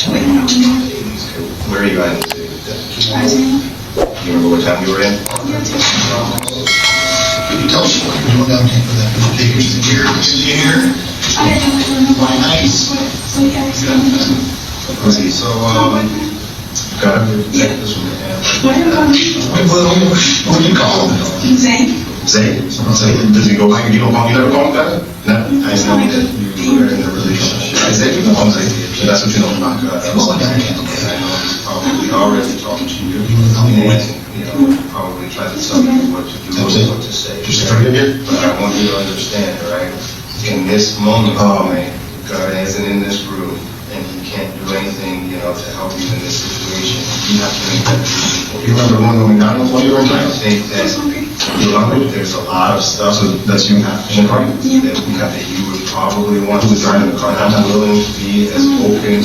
Where are you at? You remember what time you were in? Can you tell us what you're doing down here for that? Figures in here, nice. Okay, so, got it. What do you call him? Zay. Does he go back? You don't call, you never call him that? No? I know that you were in a relationship. I said you know him, Zay. That's what you know about God. I know he's probably already talking to you. And, probably try to tell you what to do, what to say. Just a friend here? But I want you to understand, right? In this moment, right, God isn't in this room, and He can't do anything, to help you in this situation. You have to make that decision. You remember going to McDonald's while you were in time? I think that there's a lot of stuff that you have in the car that you would probably want to drive in the car. I'm not willing to be as open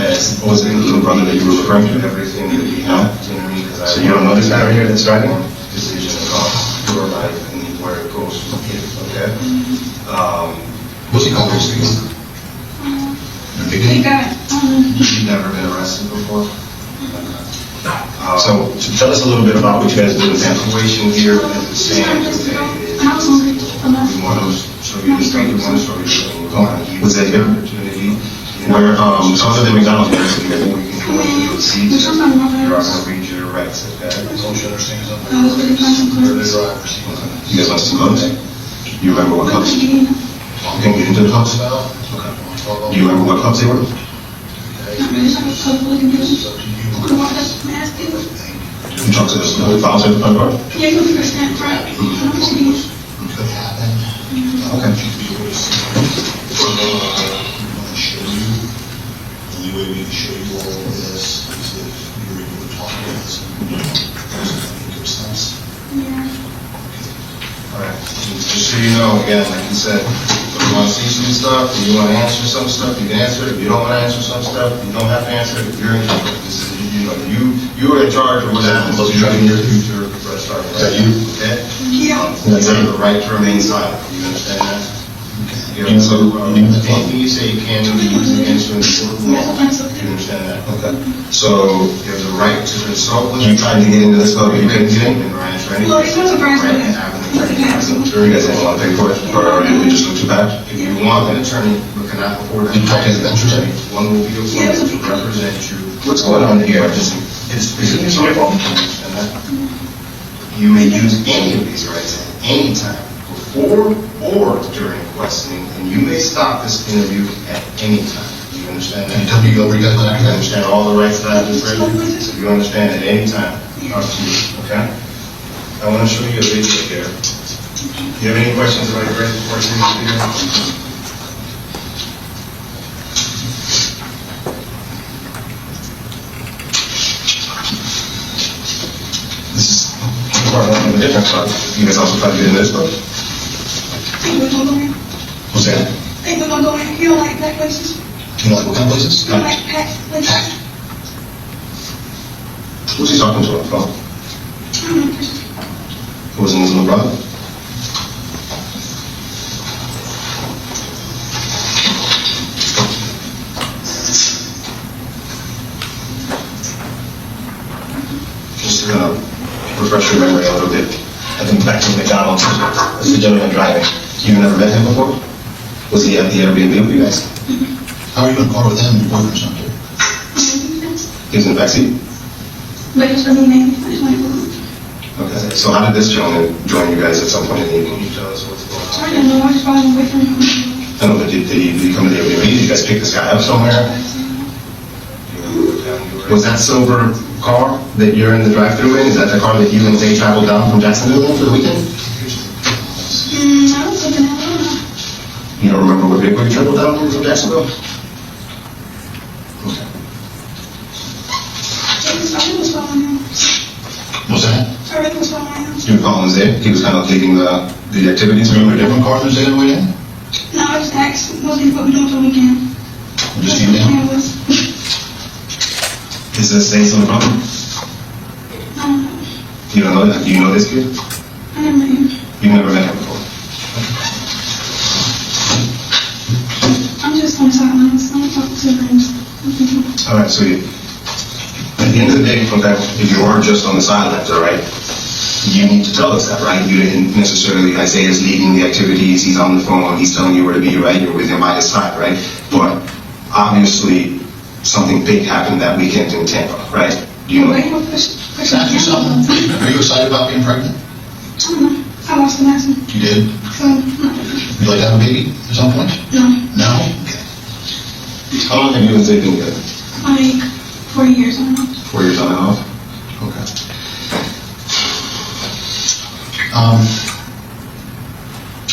as was the little brother that you were referring to. Everything that we have, because so you don't know this guy right here that's driving? Decision about your life and where it goes from here. Okay. What's he called those things? You've never been arrested before? So tell us a little bit about what you guys do. The situation here at the stand today is we want to show you this thing. We want to show you was that your opportunity where other than McDonald's we can go into your seats. You're not going to read your rights. Okay? Don't you understand something? They're the drivers. You guys want some clubs? You remember what clubs? You can get into the clubs? Okay. Do you remember what clubs they were? You talked to the files at the front door? Yeah, you'll be first that front. Could happen. Okay. The only way we can show you all of this is if you're able to talk to us. Alright. Just so you know, again, like you said, if you want to see some stuff, and you want to answer some stuff, you can answer it. If you don't want to answer some stuff, you don't have to answer it. You're in charge. This is, you are in charge of what happens to you in your future. Is that you? Okay? Yeah. You have the right to remain silent. You understand that? Okay. So, anything you say can be used against you in the court of law. You understand that? Okay. So, you have the right to consult with. You tried to get into this club, you couldn't get in? Well, it's not a branch. I'm sure you guys didn't want to pay for it, or it just looked too bad. If you want an attorney, we cannot afford it. You talk to the bench attorney. One will be appointed to represent you. What's going on here? Is it your fault? You may use any of these rights at any time, before or during questioning, and you may stop this interview at any time. You understand that? Can you tell me where you got that? You understand all the rights that I just read? So you understand at any time. Up to you, okay? I want to show you a video here. Do you have any questions about your rights before I see this video? This is part of a different club. You guys also try to get in this club? What's that? We're gonna go in. You don't like black places? You know, like what kind of places? You don't like packed places? Who's he talking to on the phone? Who was in his little brother? Just to refresh your memory a little bit. I think back to McDonald's, as the gentleman driving. You've never met him before? Was he at the Airbnb with you guys? How are you in the car with him? Your boyfriend's not there. He was in the backseat? But it's for me, maybe. I just want to go. Okay. So how did this gentleman join you guys at some point in the evening? Can you tell us what's going on? I don't know. I just followed away from him. I don't know, but did he come to the Airbnb? Did you guys pick this guy up somewhere? Was that silver car that you're in the drive-thru in? Is that the car that you and Zay traveled down from Jacksonville in for the weekend? I don't think I don't know. You don't remember what vehicle you traveled down from Jacksonville? Okay. I was following him. What's that? I really was following him. You were following Zay? He was kind of leading the activities. Remember a different car than Zay way in? No, I just asked what people be doing for the weekend. Just you now? Is this Zay's little brother? I don't know. You don't know that? Do you know this kid? I never met him. You've never met him before? I'm just on the sidelines. I'm talking to friends. All right, so at the end of the day, if you are just on the sidelines, all right, you need to tell us that, right? You didn't necessarily, Isaiah's leading the activities, he's on the phone, he's telling you where to be, right? You're with him by his side, right? But obviously, something big happened that weekend in Tampa, right? You know. Ask you something. Are you excited about being pregnant? I don't know. I lost the last one. You did? So, no. Would you like to have a baby at some point? No. No? Okay. How long have you and Zay been together? Like 4 years, I don't know. 4 years on and off? Okay.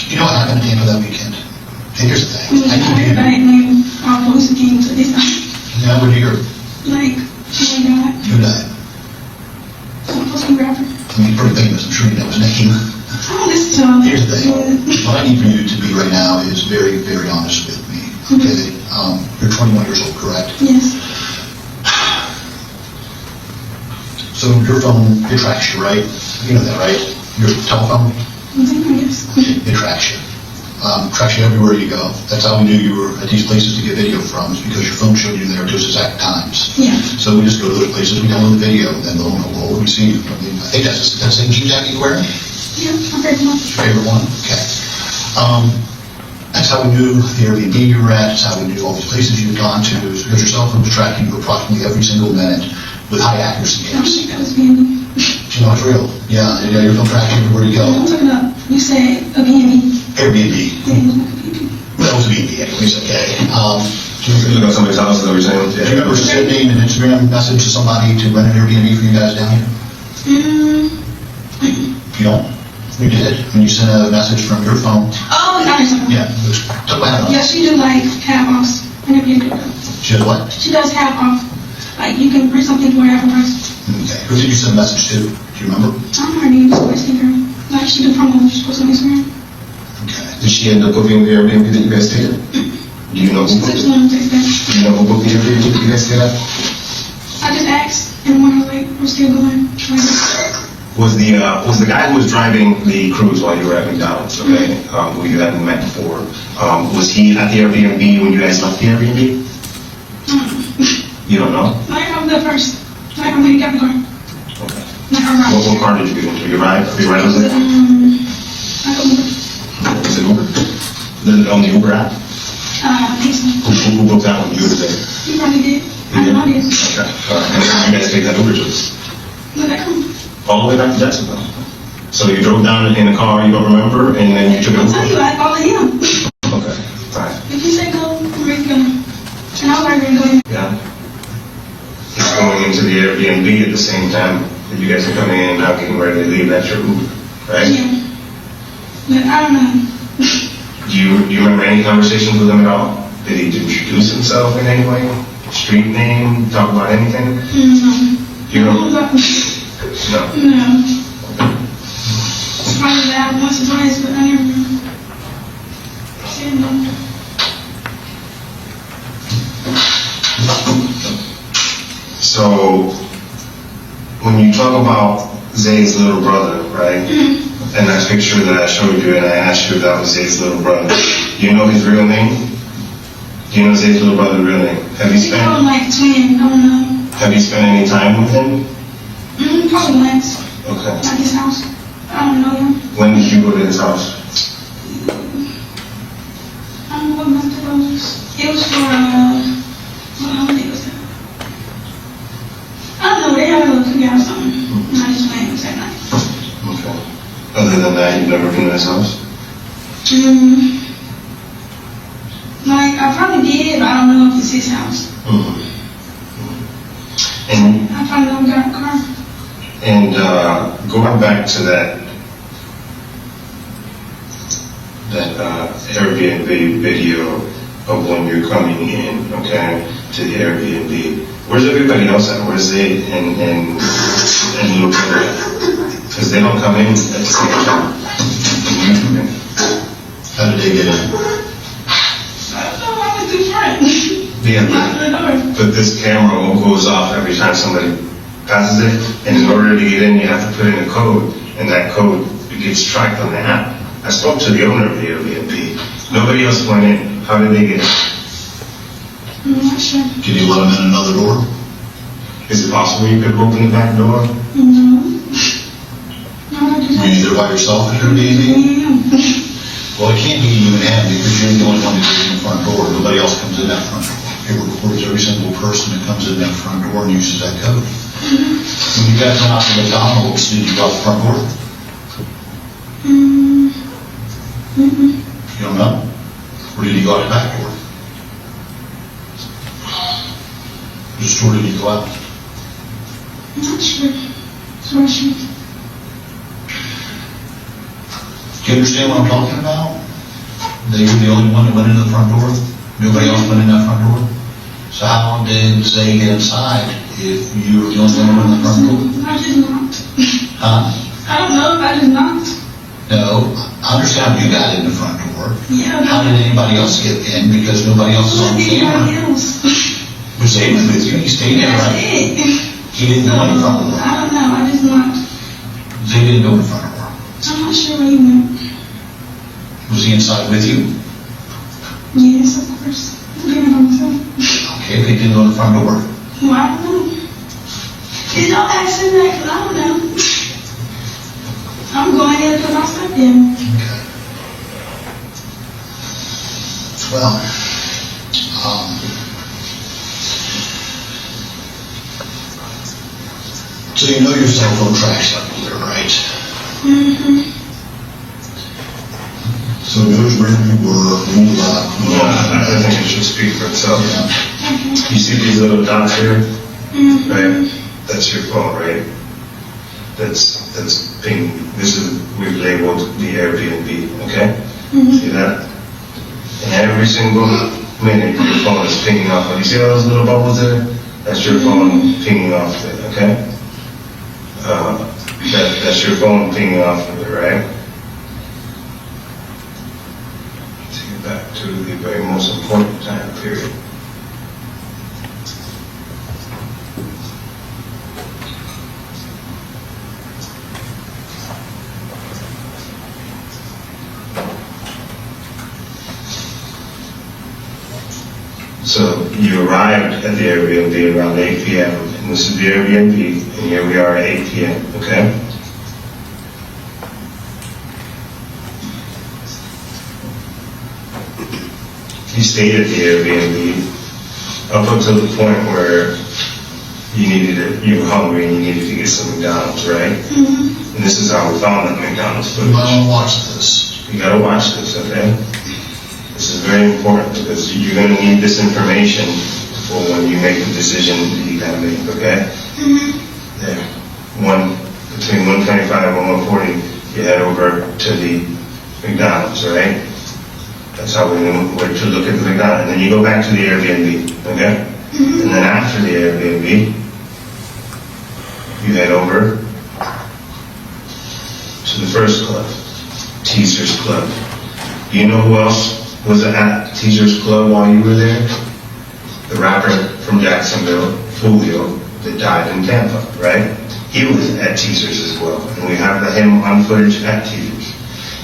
You know what happened at the end of that weekend? Here's the It thing. was I can like hear. when our police came to this time. Now would hear Like, she went out. who died. So I'm supposed to grab her. I mean, pretty famous. I'm sure you know his name. I don't listen to all that. Here's the thing. What I need for you to be right now is very, very honest with me. Okay? You're 21 years old, correct? Yes. So your phone, it tracks you, right? You know that, right? Your telephone, I guess. it tracks you. Tracks you everywhere you go. That's how we knew you were at these places to get video from, is because your phone showed you there at those exact times. Yeah. So we just go to those places, we download the video, and then lo and behold, we see you. I mean, I think that's the same jean jacket you're wearing? Yeah, I'm very much. Your favorite one? Okay. That's how we knew the Airbnb you were at. That's how we knew all these places you'd gone to. Because your cell phone was tracking you approximately every single minute with high accuracy. I don't think that was being. You know, it's real. Yeah, your phone tracks you everywhere you go. I'm talking about, you said a B&B. Airbnb. Yeah, it was like a B&B. That was a B&B anyways, okay. Do you look at somebody's house, is that what you're saying? Do you remember sending an Instagram message to somebody to rent an Airbnb for you guys down here? You don't? You did. When you sent a message from your phone. Oh, I understand. Yeah. Talk about Yeah, it. she do like half-offs. And if you do, She does what? she does half-off. Like, you can bring something to her half price. Okay. Who did you send a message to? Do you remember? I don't know her name, so I see her. Like, she do promos, she posts on Instagram. Okay. Did she end up booking the Airbnb that you guys stayed at? Do you know She who took booked it? some text back. Do you know who booked the Airbnb that you guys stayed at? I just asked, and one was like, we're still going. Was the guy who was driving the cruise while you were at McDonald's, okay, who you hadn't met before, was he at the Airbnb when you guys left the Airbnb? You don't know? Like, I was there first. Like, I'm gonna get the car. Okay. Like, I'm right. What car did you get into? Your ride? Your ride was it? I don't know. Was it Uber? On the Uber app? I think so. Who booked that one? You were there. You probably did. I don't know this. Okay. All right. And then you guys take that Uber to us? Look at him. All the way back to Jacksonville. So you drove down in a car you don't remember, and then you took an I'll tell you, Uber? I follow him. Okay. All right. If you say go, I'm ready to go. And I was like, ready to go. Yeah. He's going into the Airbnb at the same time that you guys are coming in and now getting ready to leave. That's your Uber, right? Yeah. But I don't know. Do you remember any conversations with him at all? Did he introduce himself in any way? Street name? Talk about anything? No. You know? No. No. Probably that once or twice, but I never said no. So, when you talk about Zay's little brother, right? And that picture that I showed you and I asked you if that was Zay's little brother, do you know his real name? Do you know Zay's little brother's real name? Have you He called spent, like twin, I don't know. have you spent any time with him? Probably once. Okay. At his house. I don't know him. When did you go to his house? I don't know what month it was. It was for, what holiday was that? I don't know, they had a little cookout or something. And I just went that night. Okay. Other than that, you've never been to his house? Like, I probably did, but I don't know if it's his house. And I probably don't got a car. Going back to that Airbnb video of when you're coming in, okay, to the Airbnb, where's everybody else at? Where's Zay and little brother at? Because they don't come in at the same time. When you come in. How did they get in? I don't know, I was different. Yeah, but this camera goes off every time somebody passes it, and in order to get in, you have to put in a code, and that code gets tracked on the app. I spoke to the owner of the Airbnb. Nobody else went in. How did they get in? I'm not sure. Can Can you let them in another door? Is it possible you could open the back door? No. No, I just. You're either by yourself in your Airbnb? Yeah. Well, it can't be you and him because you're the only one that goes in the front door. Nobody else comes in that front door. It records every single person that comes in that front door and uses that code. When you guys went out to McDonald's, did you go out the front door? You don't know? Or did you go out the back door? Which door did you go out? I'm not sure. Sorry, sure. Do you understand what I'm talking about? That you're the only one that went into the front door? Nobody else went in that front door? So how did Zay get inside if you were the only one that went in the front door? I just knocked. Huh? I don't know. I just knocked. No, I understand you got in the front door. Yeah. How did anybody else get in because nobody else is on Anybody camera? else? But Zay was with you, he stayed there, That's right? it. He didn't go in the front door. I don't know. I just knocked. Zay didn't go in the front door. I'm not sure where he went. Was he inside with you? Yes, of course. I'm getting on myself. Okay, if he didn't go in the front door. Well, I don't know. Did y'all ask him that? 'Cause I don't know. I'm going in to put my stuff in. Okay. Well, so you know your cell phone tracks up here, right? Mm-hmm. So it knows where you were, when you left. I think it should speak for itself. Yeah. You see these little dots here? Mm-hmm. Right? That's your phone, right? That's ping. This is, we've labeled the Airbnb, okay? Mm-hmm. See that? And every single minute your phone is pinging off. You see all those little bubbles there? That's your phone pinging off of it, okay? That's your phone pinging off of it, right? Take it back to the very most important time period. So you arrived at the Airbnb around 8 p.m. and this is the Airbnb, and here we are at 8 p.m., okay? You stayed at the Airbnb up until the point where you were hungry and you needed to get some McDonald's, right? Mm-hmm. And this is how we found that McDonald's You footage. might want to watch this. You gotta watch this, okay? This is very important because you're gonna need this information for when you make the decision that you gotta make, okay? Mm-hmm. There. Between 125 and 140, you head over to the McDonald's, right? That's how we knew where to look at the McDonald's. And then you go back to the Airbnb, okay? Mm-hmm. And then after the Airbnb, you head over to the first club, Teaser's Club. Do you know who else was at Teaser's Club while you were there? The rapper from Jacksonville, Foolio, that died in Tampa, right? He was at Teaser's as well. And we have him on footage at Teaser's.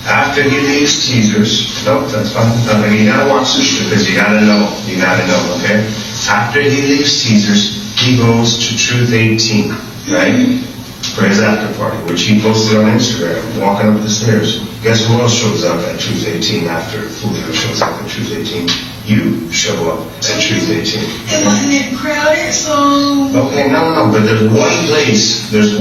After he leaves Teaser's, no, that's fine. You gotta watch this because you gotta know, okay? After he leaves Teaser's, he goes to Truth 18, right? For his after party, which he posted on Instagram, walking up the stairs. Guess who else shows up at Truth 18 after Foolio shows up at Truth 18? You show up at Truth 18. It wasn't it crowded, so. Okay, no, but there's one place that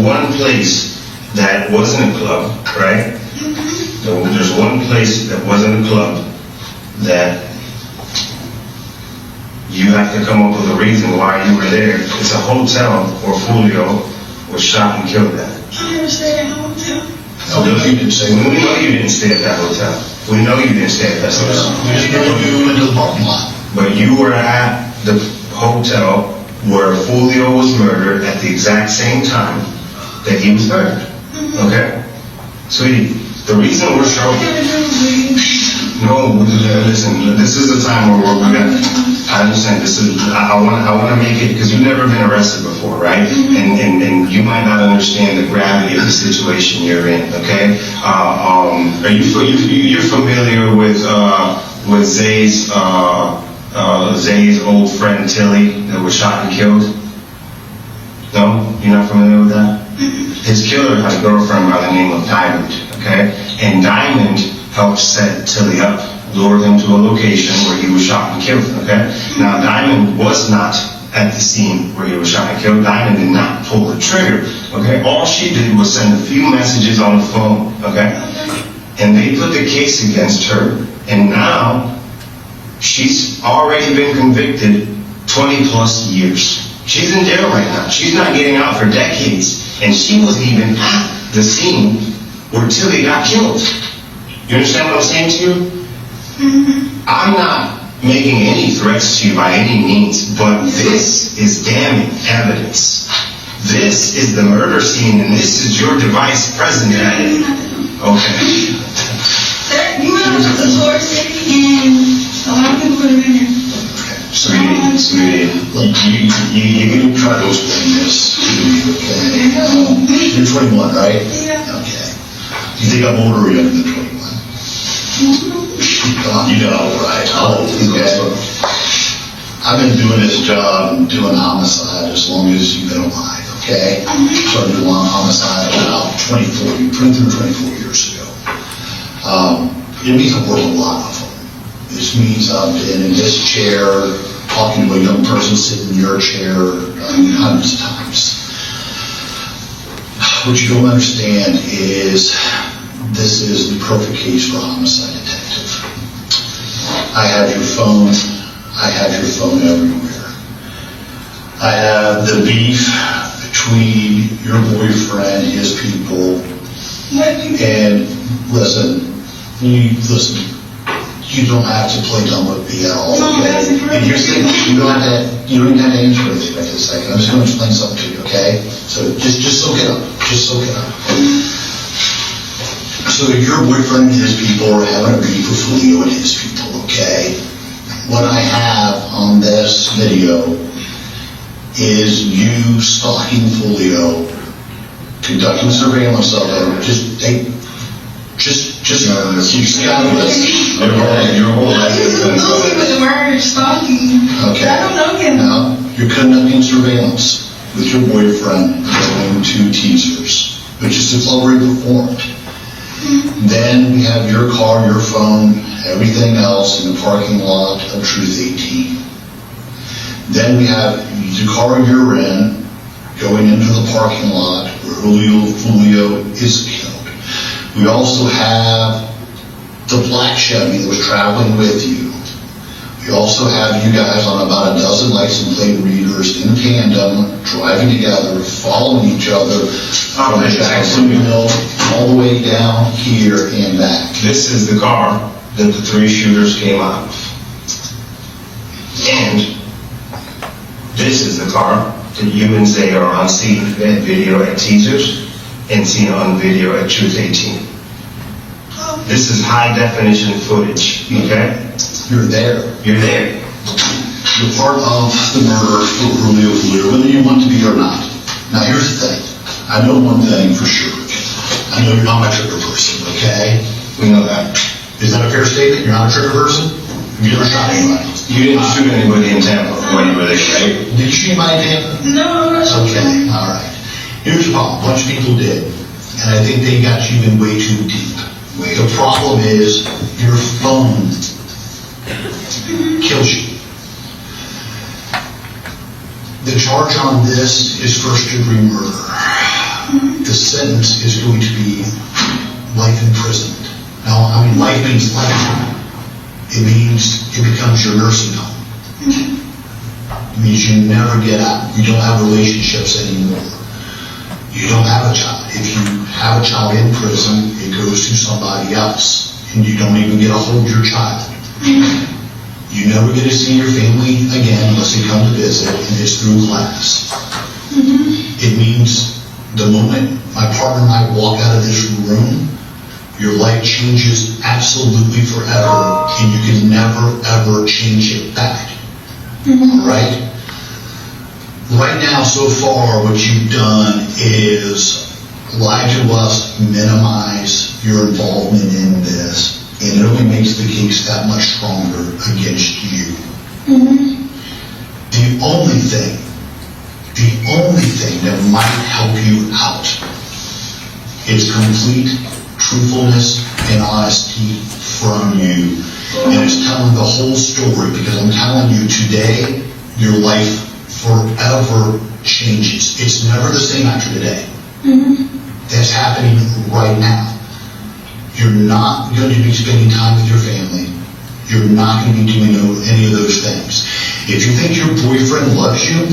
wasn't a club, right? Mm-hmm. So there's one place that wasn't a club that you have to come up with a reason why you were there. It's a hotel where Joolio was shot and killed at. I never stayed at a hotel. No, you didn't say. We know you didn't stay at that hotel. We know you didn't stay at that hotel. We just know you went to the parking lot. But you were at the hotel where Foolio was murdered at the exact same time that he was murdered. Mm-hmm. Okay? Sweetie, the reason we're showing... No, listen, this is the time where we're gonna... I understand, I want to make it, because you've never been arrested before, right? Mm-hmm. And you might not understand the gravity of the situation you're in, okay? You're familiar with Zay's Zay's old friend Tilly that was shot and killed? No? You're not familiar with that? His killer had a girlfriend by the name of Diamond, okay? And Diamond helped set Tilly up, lured him to a location where he was shot and killed, okay? Now, Diamond was not at the scene where he was shot and killed. Diamond did not pull the trigger, okay? All she did was send a few messages on the phone, okay? And they put the case against her, and now she's already been convicted 20 plus years. She's in jail right now. She's not getting out for decades. And she wasn't even at the scene where Tilly got killed. You understand what I'm saying to you? I'm not making any threats to you by any means, but this is damning evidence. This is the murder scene, and this is your device present at it. Okay. You went up to the source city, and a lot of people are in there. Sweetie, you can try to explain this to me, okay? You're 21, right? Yeah. Okay. Do you think I'm older or younger than 21? You know, right? Okay. I've been doing this job and doing homicide as long as you've been alive, okay? Started doing homicide about 24 years ago. It means I've worked a lot of them. This means I've been in this chair, talking to a young person sitting in your chair, hundreds of times. What you don't understand is this is the perfect case for a homicide detective. I have your phone. I have your phone everywhere. I have the beef between your boyfriend, his people, and listen, you don't have to play dumb with me at all, okay? And here's the thing, you don't even have to answer anything right this second. I'm just going to explain something to you, okay? So just soak it up. Just soak it up. So your boyfriend and his people are having a beef with Joolio and his people, okay? What I have on this video is you stalking Joolio, conducting surveillance of him. You gotta listen. Your whole life He's associated with the murder, stalking. Okay. I don't know him. Now, you're conducting surveillance with your boyfriend going to teasers, which is already performed. Then we have your car, your phone, everything else in the parking lot of Truth 18. Then we have the car you're in going into the parking lot where Joolio Foolio is killed. We also have the black Chevy that was traveling with you. We also have you guys on about a dozen license plate readers in tandem, driving together, following each other from Jacksonville all the way down here and back. This is the car that the three shooters came out of. And this is the car that you and Zay are on scene at video at teasers and seen on video at Truth 18. This is high definition footage, okay? You're there. You're there. You're part of the murder for Joolio Foolio, whether you want to be or not. Now here's the thing. I know one thing for sure. I know you're not my trigger person, okay? We know that. Is that a fair statement? You're not a trigger person? Have you ever shot anybody? You didn't shoot anybody in Tampa when you were there, right? Did you shoot anybody in Tampa? No, Okay, all right. Here's the problem. A bunch of people did. And I think they got you in way too deep. The problem is your phone kills you. The charge on this is first-degree murder. The sentence is going to be life imprisonment. Now, I mean, life means lifetime. It means it becomes your nursing home. It means you never get out. You don't have relationships anymore. You don't have a child. If you have a child in prison, it goes to somebody else, and you don't even get to hold your child. You never get to see your family again unless they come to visit, and it's through class. It means the moment my partner and I walk out of this room, your life changes absolutely forever, and you can never, ever change it back. All right? Right now, so far, what you've done is lie to us, minimize your involvement in this, and it only makes the case that much stronger against you. The only thing that might help you out is complete truthfulness and honesty from you. And it's telling the whole story, because I'm telling you today, your life forever changes. It's never the same after today. That's happening right now. You're not going to be spending time with your family. You're not going to be doing any of those things. If you think your boyfriend loves you,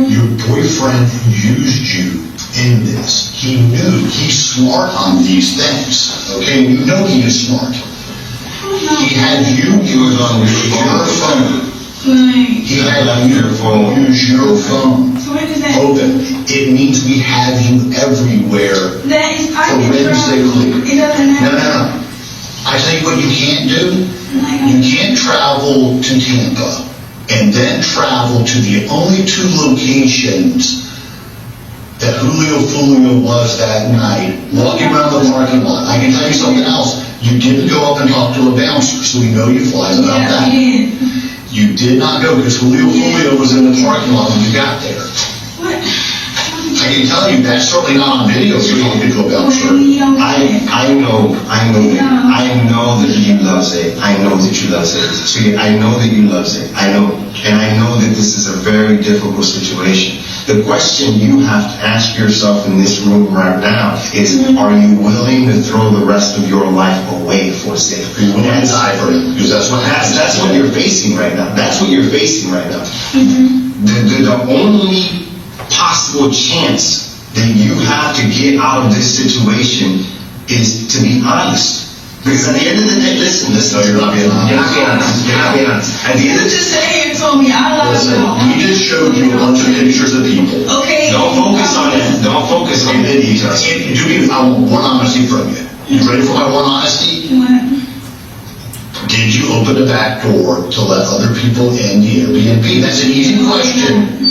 your boyfriend used you in this. He knew. He's smart on these things. Okay? You know he is smart. He had you use on your phone. He had you use your phone. So what does that Open. It means we have you everywhere. That is, I can Forensically. It doesn't matter. No. I tell you what you can't do. You can't travel to Tampa and then travel to the only two locations that Joolio Foolio was that night, walking around the parking lot. I can tell you something else. You didn't go up and talk to a bouncer, so we know you lied about that. You did not go, because Joolio Foolio was in the parking lot when you got there. What? I can tell you, that's certainly not on video, so you don't get to a bouncer. I know that you love it. I know that you love it. See, I know that you love it. I know. And I know that this is a very difficult situation. The question you have to ask yourself in this room right now is, are you willing to throw the rest of your life away for sake? That's because that's what you're facing right now. That's what you're facing right now. The only possible chance that you have to get out of this situation is to be honest. Because at the end of the day, listen, No, you're not being honest. You're not being honest. You're not being honest. At the end of the Just say you told me I love Listen, you. we just showed you a bunch of pictures of people. Okay. don't focus on that. Don't focus on the details. I want one honesty from you. You ready for my one honesty? What? Did you open the back door to let other people in the Airbnb? That's an easy question.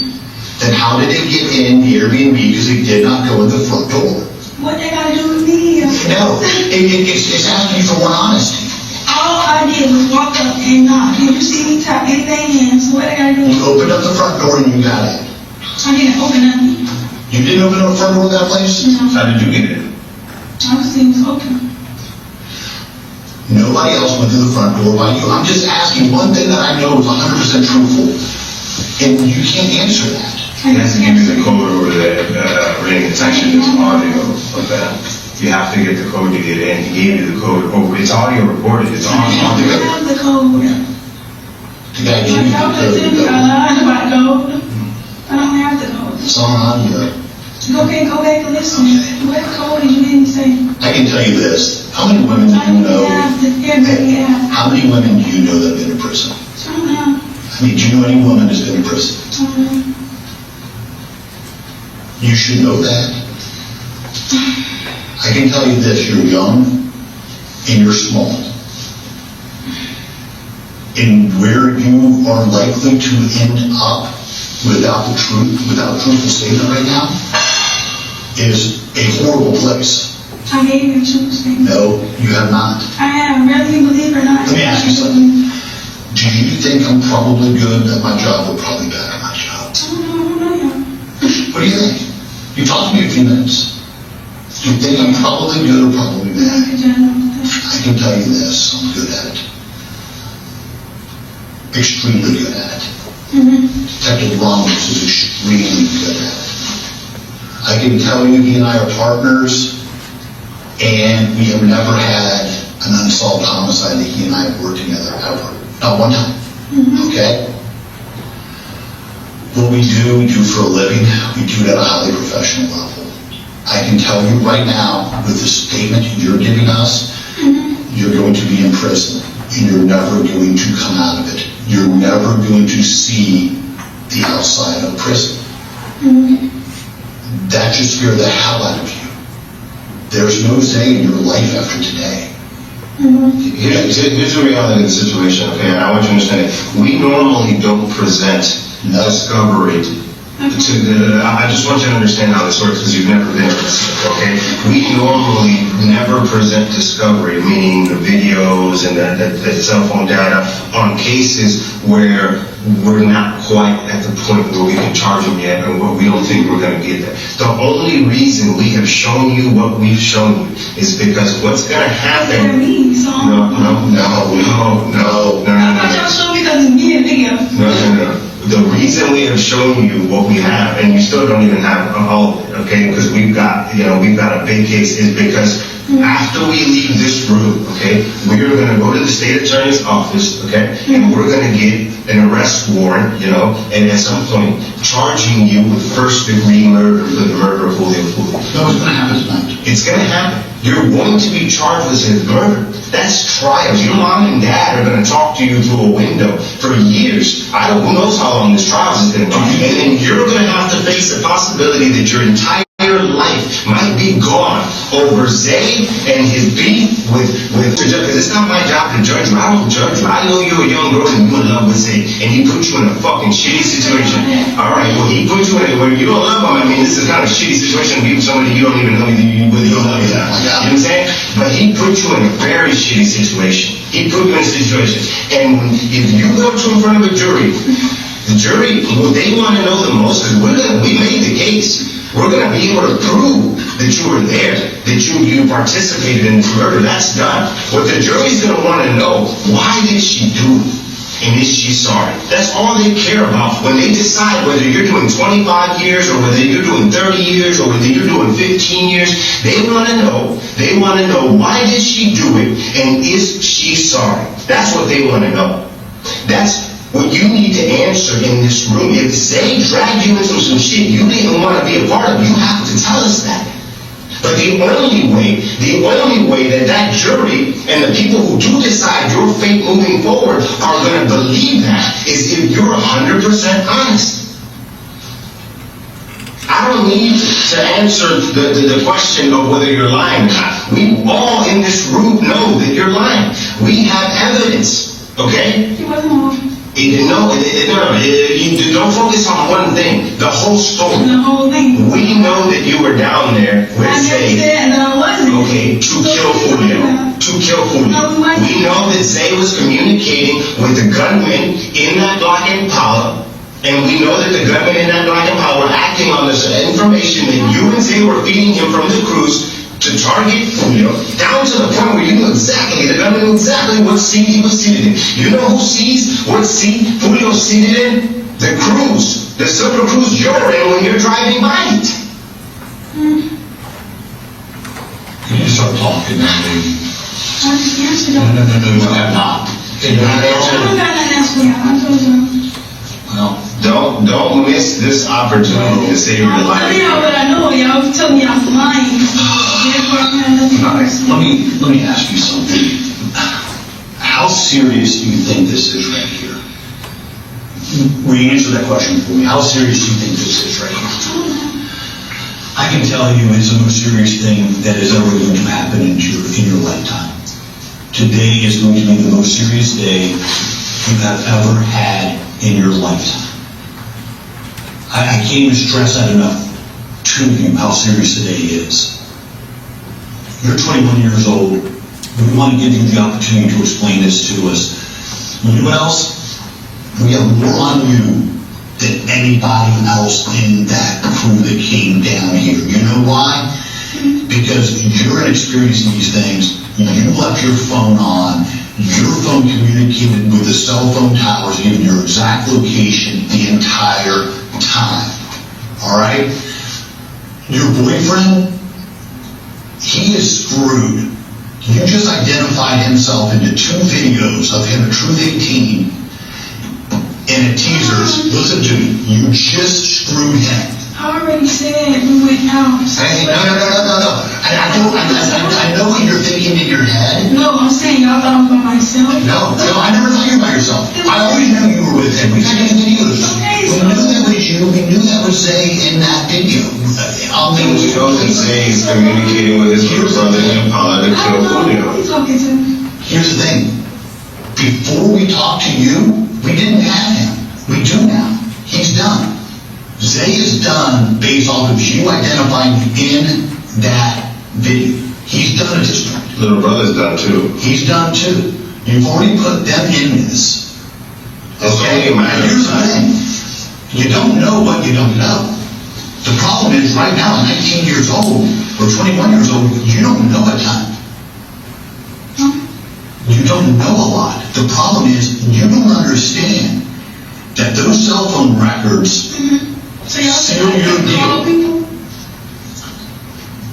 Then how did they get in the Airbnb? Because they did not go in the front door. What they gotta do with me? No, it's asking you for one honesty. All I did was walk up and knock. Did you see me tap anything in? So what I gotta do? You opened up the front door and you got in. I didn't open nothing. You didn't open up the front door of that place? No. How did you get in? I was seeing it was open. Nobody else went through the front door by you. I'm just asking one thing that I know is 100% truthful. And you can't answer that. He has to give you the code over the ring. It's actually just audio of that. You have to get the code to get in. He gave you the code over. It's audio recorded. It's on I don't audio. have the code. The guy gave you the Y'all code. listen, I lied about code. I don't have the code. It's on audio. Go back and listen. What code did you didn't say? I can tell you this. How many women do I you don't know? have the Airbnb app. How many women do you know that have been in prison? I don't know. I mean, do you know any woman that's been in prison? I don't know. You should know that. I can tell you this, you're young and you're small. And where you are likely to end up without truthful statement right now is a horrible place. I gave you a true statement. No, you have not. I have, whether you believe or not. Let me ask you something. Do you think I'm probably good at my job or probably bad at my job? I don't know you. What do you think? You talked to me a few minutes. Do you think I'm probably good or probably bad? I can tell you this, I'm good at it. Extremely good at it. Detective Ramos is extremely good at it. I can tell you he and I are partners, and we have never had an unsolved homicide that he and I have worked together ever. Not one time. Okay? What we do for a living, we do it at a highly professional level. I can tell you right now, with the statement you're giving us, you're going to be in prison, and you're never going to come out of it. You're never going to see the outside of prison. That should scare the hell out of you. There's no say in your life after today. Here's the reality of the situation, okay? I want you to understand it. We normally don't present discovery I just want you to understand how this works because you've never been arrested, okay? We normally never present discovery, meaning the videos and the cell phone data on cases where we're not quite at the point where we can charge them yet and what we don't think we're going to get there. The only reason we have shown you what we've shown you is because what's going to happen... No. I thought y'all showed me because it's me and video. No. The reason we have shown you what we have, and you still don't even have all of it, okay, because we've got a big case, is because after we leave this room, okay, we're going to go to the state attorney's office, okay, and we're going to get an arrest warrant, and at some point charging you with first-degree murder for the murder of Joolio Foolio. No, it's going to happen tonight. It's going to happen. You're going to be charged with his murder. That's trials. Your mom and dad are going to talk to you through a window for years. Who knows how long this trial is going to be. And then you're going to have to face the possibility that your entire life might be gone over Zay and his beef with the judge. Because it's not my job to judge you. I don't judge you. I know you're a young girl and you're in love with Zay. And he put you in a fucking shitty situation. All right, well, he put you in where you don't love him. I mean, this is kind of a shitty situation to be with somebody you don't even know whether you love him. You know what I'm saying? But he put you in a very shitty situation. He put you in a situation. And if you go in front of a jury, the jury, what they want to know the most is we made the case. We're going to be able to prove that you were there, that you participated in this murder. That's done. What the jury's going to want to know, why did she do it? And is she sorry? That's all they care about when they decide whether you're doing 25 years or whether you're doing 30 years or whether you're doing 15 years. They want to know why did she do it and is she sorry? That's what they want to know. That's what you need to answer in this room. If they dragged you into some shit you didn't want to be a part of, you have to tell us that. But the only way that jury and the people who do decide your fate moving forward are going to believe that is if you're 100% honest. I don't need to answer the question of whether you're lying or not. We all in this room know that you're lying. We have evidence, okay? He wasn't wrong. No, you don't focus on one thing, the whole story. The whole thing. We know that you were down there with Zay. I never said that I wasn't. Okay, to kill Foolio. We know that Zay was communicating with the gunmen in that Black Impala, and we know that the gunmen in that Black Impala were acting on this information that you and Zay were feeding him from the cruise to target Foolio, down to the point where you knew exactly, the gunman knew exactly what seat he was seated in. You know who sees what seat Foolio's seated in? The cruise, the silver cruise you're in when you're driving by it. Can you start talking now, baby? I just answered that. No, you have not. Can you not I answer? don't got nothing else for y'all. I told you. Well, Don't miss this opportunity to save your I'm life. telling y'all what I know. Y'all tell me I'm lying. Therefore, I have nothing all right, else. let me ask you something. How serious do you think this is right here? Will you answer that question for me? How serious do you think this is right here? I can tell you it's the most serious thing that is ever going to happen in your lifetime. Today is going to be the most serious day you have ever had in your lifetime. I can't even stress that enough to you how serious today is. You're 21 years old. We want to give you the opportunity to explain this to us. You know what else? We have more on you than anybody else in that crew that came down here. You know why? Because you're experiencing these things. You left your phone on. Your phone communicated with the cell phone towers, giving your exact location the entire time. All right? Your boyfriend, he is screwed. You just identified himself into 2 videos of him at Truth 18 and at Teasers. Listen to me. You just screwed him. I already said we went out. Hey, no. I know what you're thinking in your head. No, I'm saying y'all thought I was by myself. No, I never thought you were by yourself. I always knew you were with him. We got any videos. We knew that was you. We knew that was Zay in that video. I'll make We know that Zay is communicating with his brother Impala to kill Foolio. Who you talking to? Here's the thing. Before we talked to you, we didn't have him. We do now. He's done. Zay is done based off of you identifying in that video. He's done at this point. Little brother's done too. He's done too. You've already put them in this. Okay? Okay, And here's the thing. You don't know what you don't know. The problem is right now, at 19 years old or 21 years old, you don't know a ton. You don't know a lot. The problem is you don't understand that those cell phone records seal your deal.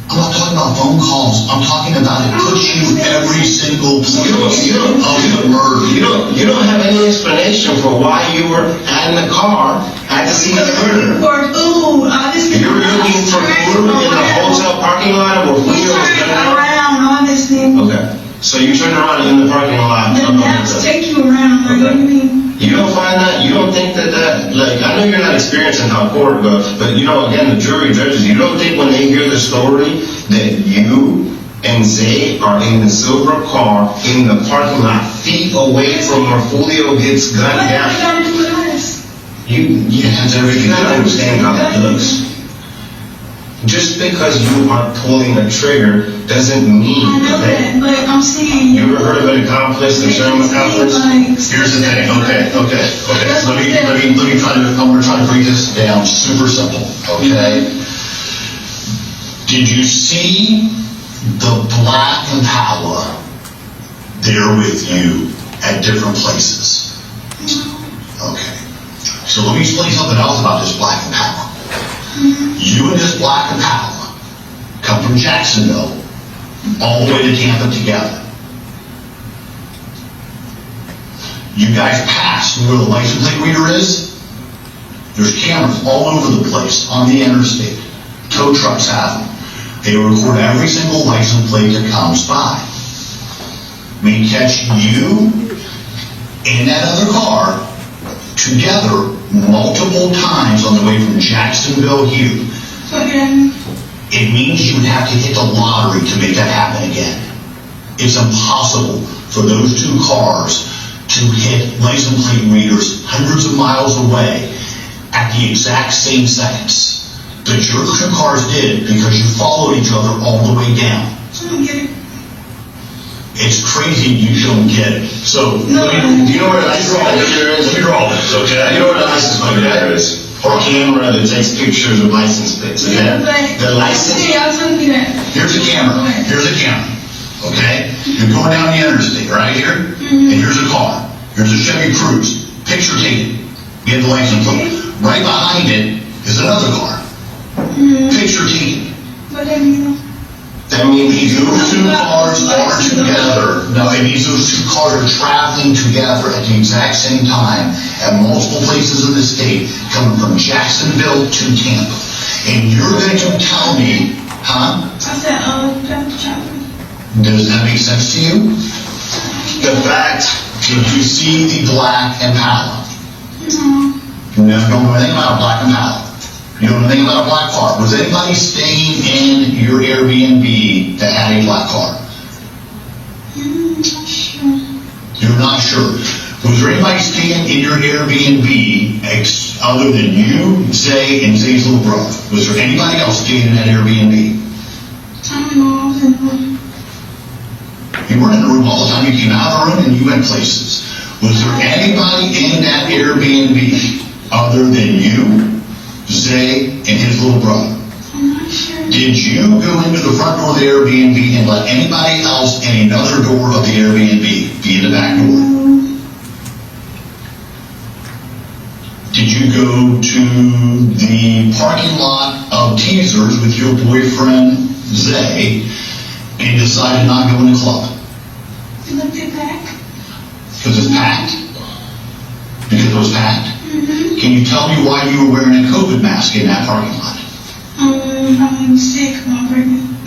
I'm not talking about phone calls. I'm talking about it puts you every single place of the murder. You don't have any explanation for why you were in the car at the scene of the murder. For food, obviously. You were looking for food in the hotel parking lot where We Foolio was turned done. around, obviously. Okay, so you turned around in the parking lot. The maps take you around, like, what do you mean? You don't find that, you don't think that, like, I know you're not experiencing how court goes, but again, the jury judges, you don't think when they hear the story that you and Zay are in the silver car in the parking lot, feet away from where Foolio gets gunned What down? have we got to do with us? You gotta understand how that looks. Just because you are pulling a trigger doesn't mean I know that. that, but I'm saying. You ever heard of an accomplice, a Sherman accomplice? Here's the thing. Okay. Let me try to. I'm going to try to break this down super simple. Okay. Did you see the black Impala there with you at different places? Okay. So let me explain something else about this black Impala. You and this black Impala come from Jacksonville all the way to Tampa together. You guys pass where the license plate reader is. There's cameras all over the place on the interstate. Tow trucks have them. They record every single license plate that comes by. We catch you and that other car together multiple times on the way from Jacksonville here. Okay. It means you would have to hit the lottery to make that happen again. It's impossible for those two cars to hit license plate readers hundreds of miles away at the exact same seconds that your two cars did because you followed each other all the way down. I don't get it. It's crazy you don't get it. So, No. Do you know where the license plate reader is? Let me draw this, okay? You know where the license plate reader is? Or a camera that takes pictures of license plates. Yeah, but. The license. See, I told you that. Here's a camera. Here's a camera. Okay? You're going down the interstate right here, and here's a car. Here's a Chevy Cruze. Picture taken. You have the license plate. Right behind it is another car. Picture taken. But then, you know. That means Those two cars are together. No, it means those two cars are traveling together at the exact same time at multiple places in the state, coming from Jacksonville to Tampa. And you're going to tell me, huh? I said, traveling. Does that make sense to you? the fact. Did you see the black Impala? No. You don't know anything about a black Impala. You don't know anything about a black car. Was anybody staying in your Airbnb that had a black car? Not sure. You're not sure. Was there anybody staying in your Airbnb other than you, Zay, and Zay's little brother? Was there anybody else staying in that Airbnb? I don't know. I was in the room. You weren't in the room all the time. You came out of the room and you went places. Was there anybody in that Airbnb other than you, Zay, and his little brother? I'm not sure. Did you go into the front door of the Airbnb and let anybody else in another door of the Airbnb be in the back door? Did you go to the parking lot of Teasers with your boyfriend, Zay, and decide to not go in the club? I looked it back. Because it's packed? Because it was packed? Mm-hmm. Can you tell me why you were wearing a COVID mask in that parking lot? I'm sick. I'm pregnant.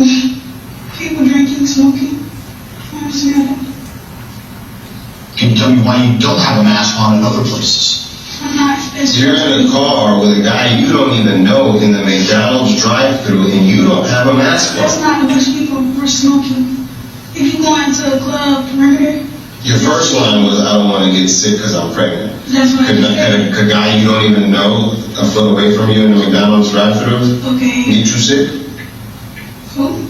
People drinking, smoking. I'm scared. Can you tell me why you don't have a mask on in other places? I'm not. You're in a car with a guy you don't even know in the McDonald's drive-thru and you don't have a mask That's on. not a bunch of people were smoking. If you go into a club, remember? Your first line was, I don't want to get sick because I'm pregnant. That's what I said. A guy you don't even know a foot away from you in the McDonald's drive-thru. Okay. Get you sick? Who?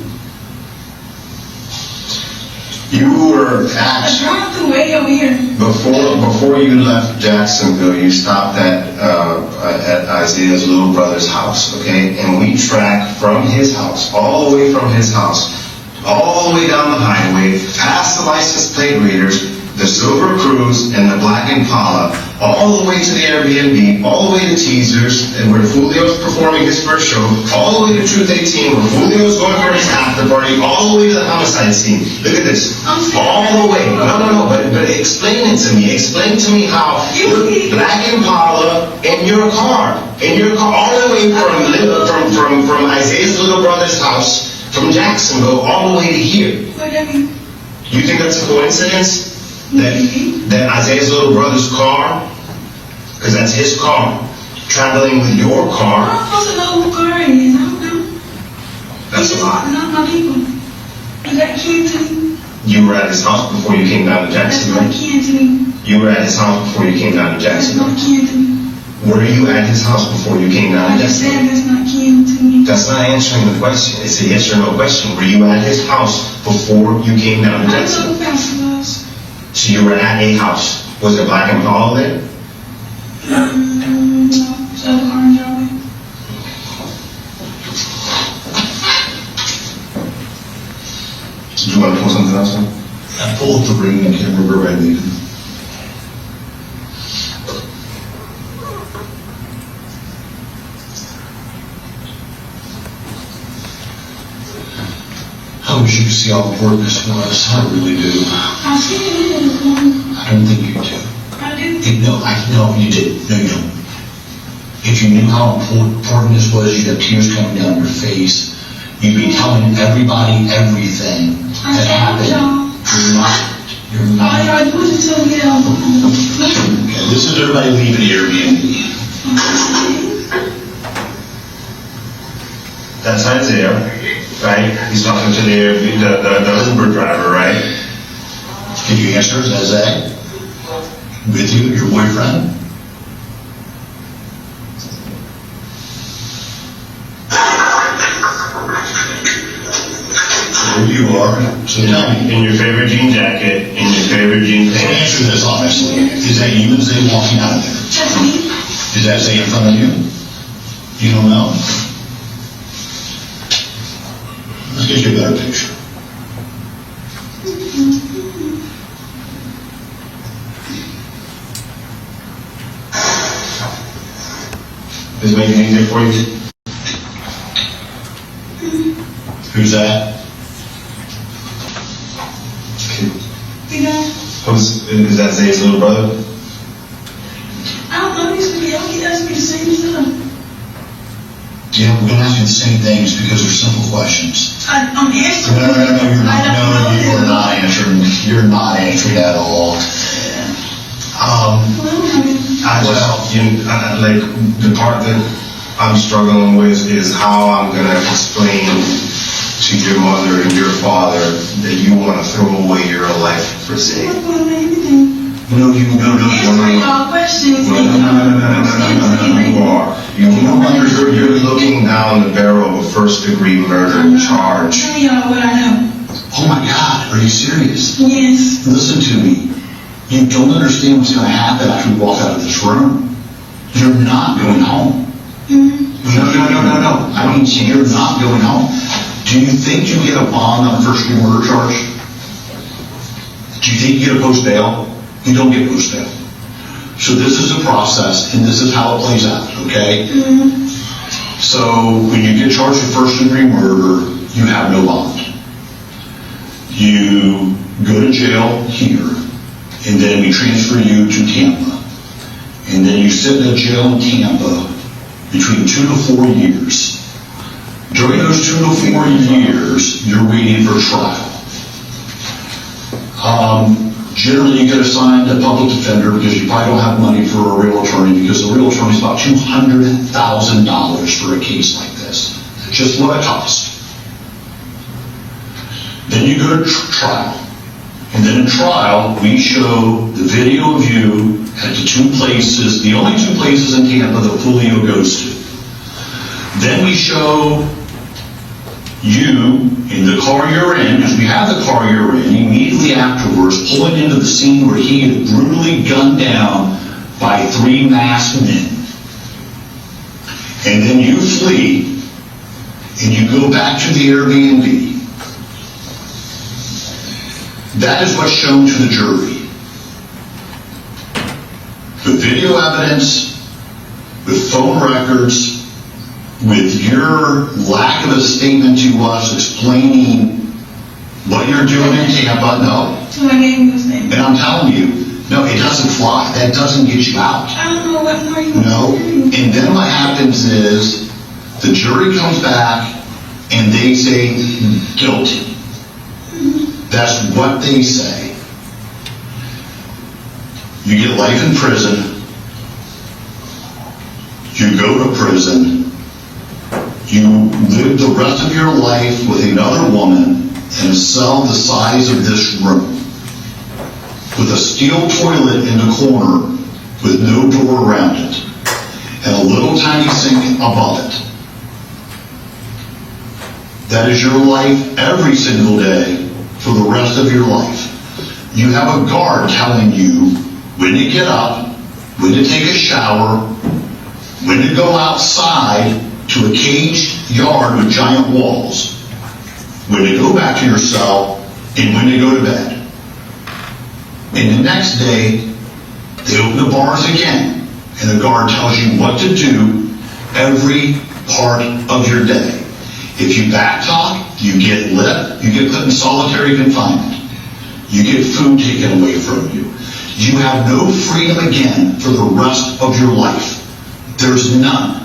You were I actually, dropped the way over here. before you left Jacksonville, you stopped at Isaiah's little brother's house, okay? And we tracked from his house, all the way from his house, all the way down the highway, past the license plate readers, the Silver Cruise, and the Black Impala, all the way to the Airbnb, all the way to Teasers, and where Foolio's performing his first show, all the way to Truth 18, where Foolio's going for his after party, all the way to the homicide scene. Look at this. All the way. No, but explain it to me. Explain to me how Black Impala in your car, all the way from Isaiah's little brother's house, from Jacksonville, all the way to here. What do you mean? You think that's a coincidence? That Isaiah's little brother's car, because that's his car, traveling with your car. I'm supposed to know who car it is. I don't know. That's a lot. Not my people. Is that kin to me? You were at his house before you came down to That's Jacksonville. not kin to me. You were at his house before you came down to That's Jacksonville. not kin to me. Were you at his house before you came down I to just said Jacksonville? that's not kin to me. That's not answering the question. It's a yes or no question. Were you at his house before you came down to I know Jacksonville? who Pastor was. So you were at a house. Was it Black Impala there? No. So the orange over. Did you want to pull something else in? I pulled up the ring and can't remember where I needed it. I wish you could see how important this was. I really do. I see it this morning. I don't think you do. I do. No, you didn't. No, you don't. If you knew how important this was, you'd have tears coming down your face. You'd be telling everybody everything that happened. You're not. All y'all do is tell me that. Okay, this is everybody leaving the Airbnb. That's Isaiah, right? He's talking to the Uber driver, right? Can you answer? Is that with you, your boyfriend? There you are. So tell me. In your favorite jean jacket, in your favorite jean And pants. answer this honestly. Is that you and Zay walking out of there? That's me. Is that Zay in front of you? You don't know? Let's get you a better picture. Does it make it easier for you? Who's that? You know, Is that Zay's little brother? I don't know these people. Y'all keep asking me the same stuff. Yeah, we're gonna ask you the same things because they're simple questions. I'm answering. No, you're I not. don't know You're them. not answering. You're not answering at all. Like the part that I'm struggling with is how I'm gonna explain to your mother and your father that you want to throw away your life for Zay. I'm not going to anything. No. Answering y'all questions. No. You are. You're looking down the barrel of a first-degree murder charge. Tell y'all what I know. Oh my God, are you serious? Yes. Listen to me. You don't understand what's going to happen after we walk out of this room. You're not going home. No. I mean, you're not going home. Do you think you get a bond on a first-degree murder charge? Do you think you get a post bail? You don't get post bail. So this is a process, and this is how it plays out, okay? So when you get charged with first-degree murder, you have no bond. You go to jail here, and then we transfer you to Tampa. And then you sit in a jail in Tampa between 2 to 4 years. During those 2 to 4 years, you're waiting for trial. Generally, you get assigned a public defender because you probably don't have money for a real attorney, because the real attorney is about $200,000 for a case like this. Just what it costs. Then you go to trial. And then in trial, we show the video of you at the two places, the only two places in Tampa that Foolio goes to. Then we show you in the car you're in, because we have the car you're in, immediately afterwards, pulling into the scene where he is brutally gunned down by 3 masked men. And then you flee, and you go back to the Airbnb. That is what's shown to the jury. With video evidence, with phone records, with your lack of a statement to us explaining what you're doing in Tampa, no. So I gave you a statement. And I'm telling you, no, it doesn't fly. That doesn't get you out. I don't know what more you No. And then what happens is the jury comes back and they say guilty. That's what they say. You get life in prison. You go to prison. You live the rest of your life with another woman in a cell the size of this room, with a steel toilet in the corner with no door around it, and a little tiny sink above it. That is your life every single day for the rest of your life. You have a guard telling you when to get up, when to take a shower, when to go outside to a caged yard with giant walls, when to go back to your cell, and when to go to bed. And the next day, they open the bars again, and the guard tells you what to do every part of your day. If you backtalk, you get lit, you get put in solitary confinement. You get food taken away from you. You have no freedom again for the rest of your life. There's none.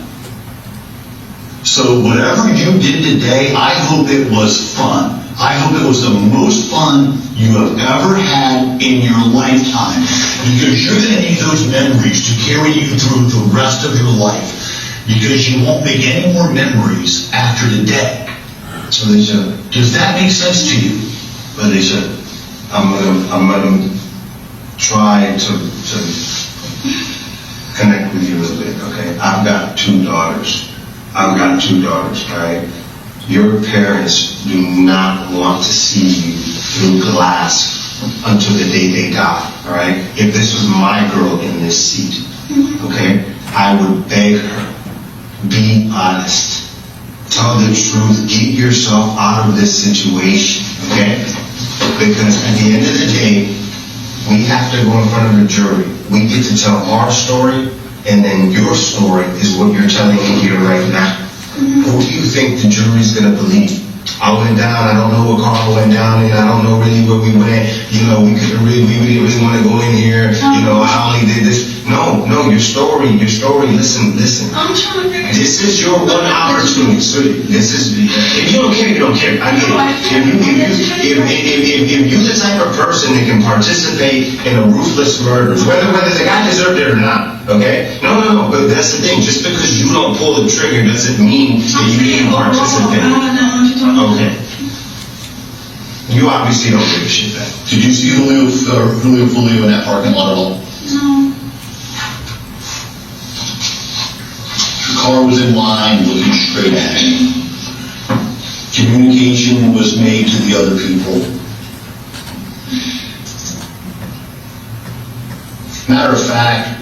So whatever you did today, I hope it was fun. I hope it was the most fun you have ever had in your lifetime, because you're going to need those memories to carry you through the rest of your life, because you won't make any more memories after today. So Alicia, Does that make sense to you? Alicia, I'm gonna try to connect with you a little bit, okay? I've got 2 daughters. All right? Your parents do not want to see you through glass until the day they die, all right? If this was my girl in this seat, okay, I would beg her, be honest. Tell the truth. Get yourself out of this situation, okay? Because at the end of the day, we have to go in front of a jury. We get to tell our story, and then your story is what you're telling me here right now. Who do you think the jury's going to believe? I went down, I don't know what car went down, and I don't know really where we went. You know, we didn't really want to go in here. You know, I only did this. No, your story, listen. I'm trying to figure it out. This is your one opportunity. So this is, if you don't care, you don't care. I get it. If you're the type of person that can participate in a ruthless murder, whether the guy deserved it or not, okay? No, but that's the thing. Just because you don't pull the trigger doesn't mean that you can participate. I don't know what you're talking about. Okay. You obviously don't give a shit back. Did you see Joolio Foolio in that parking lot at all? No. The car was in line looking straight at him. Communication was made to the other people. Matter of fact,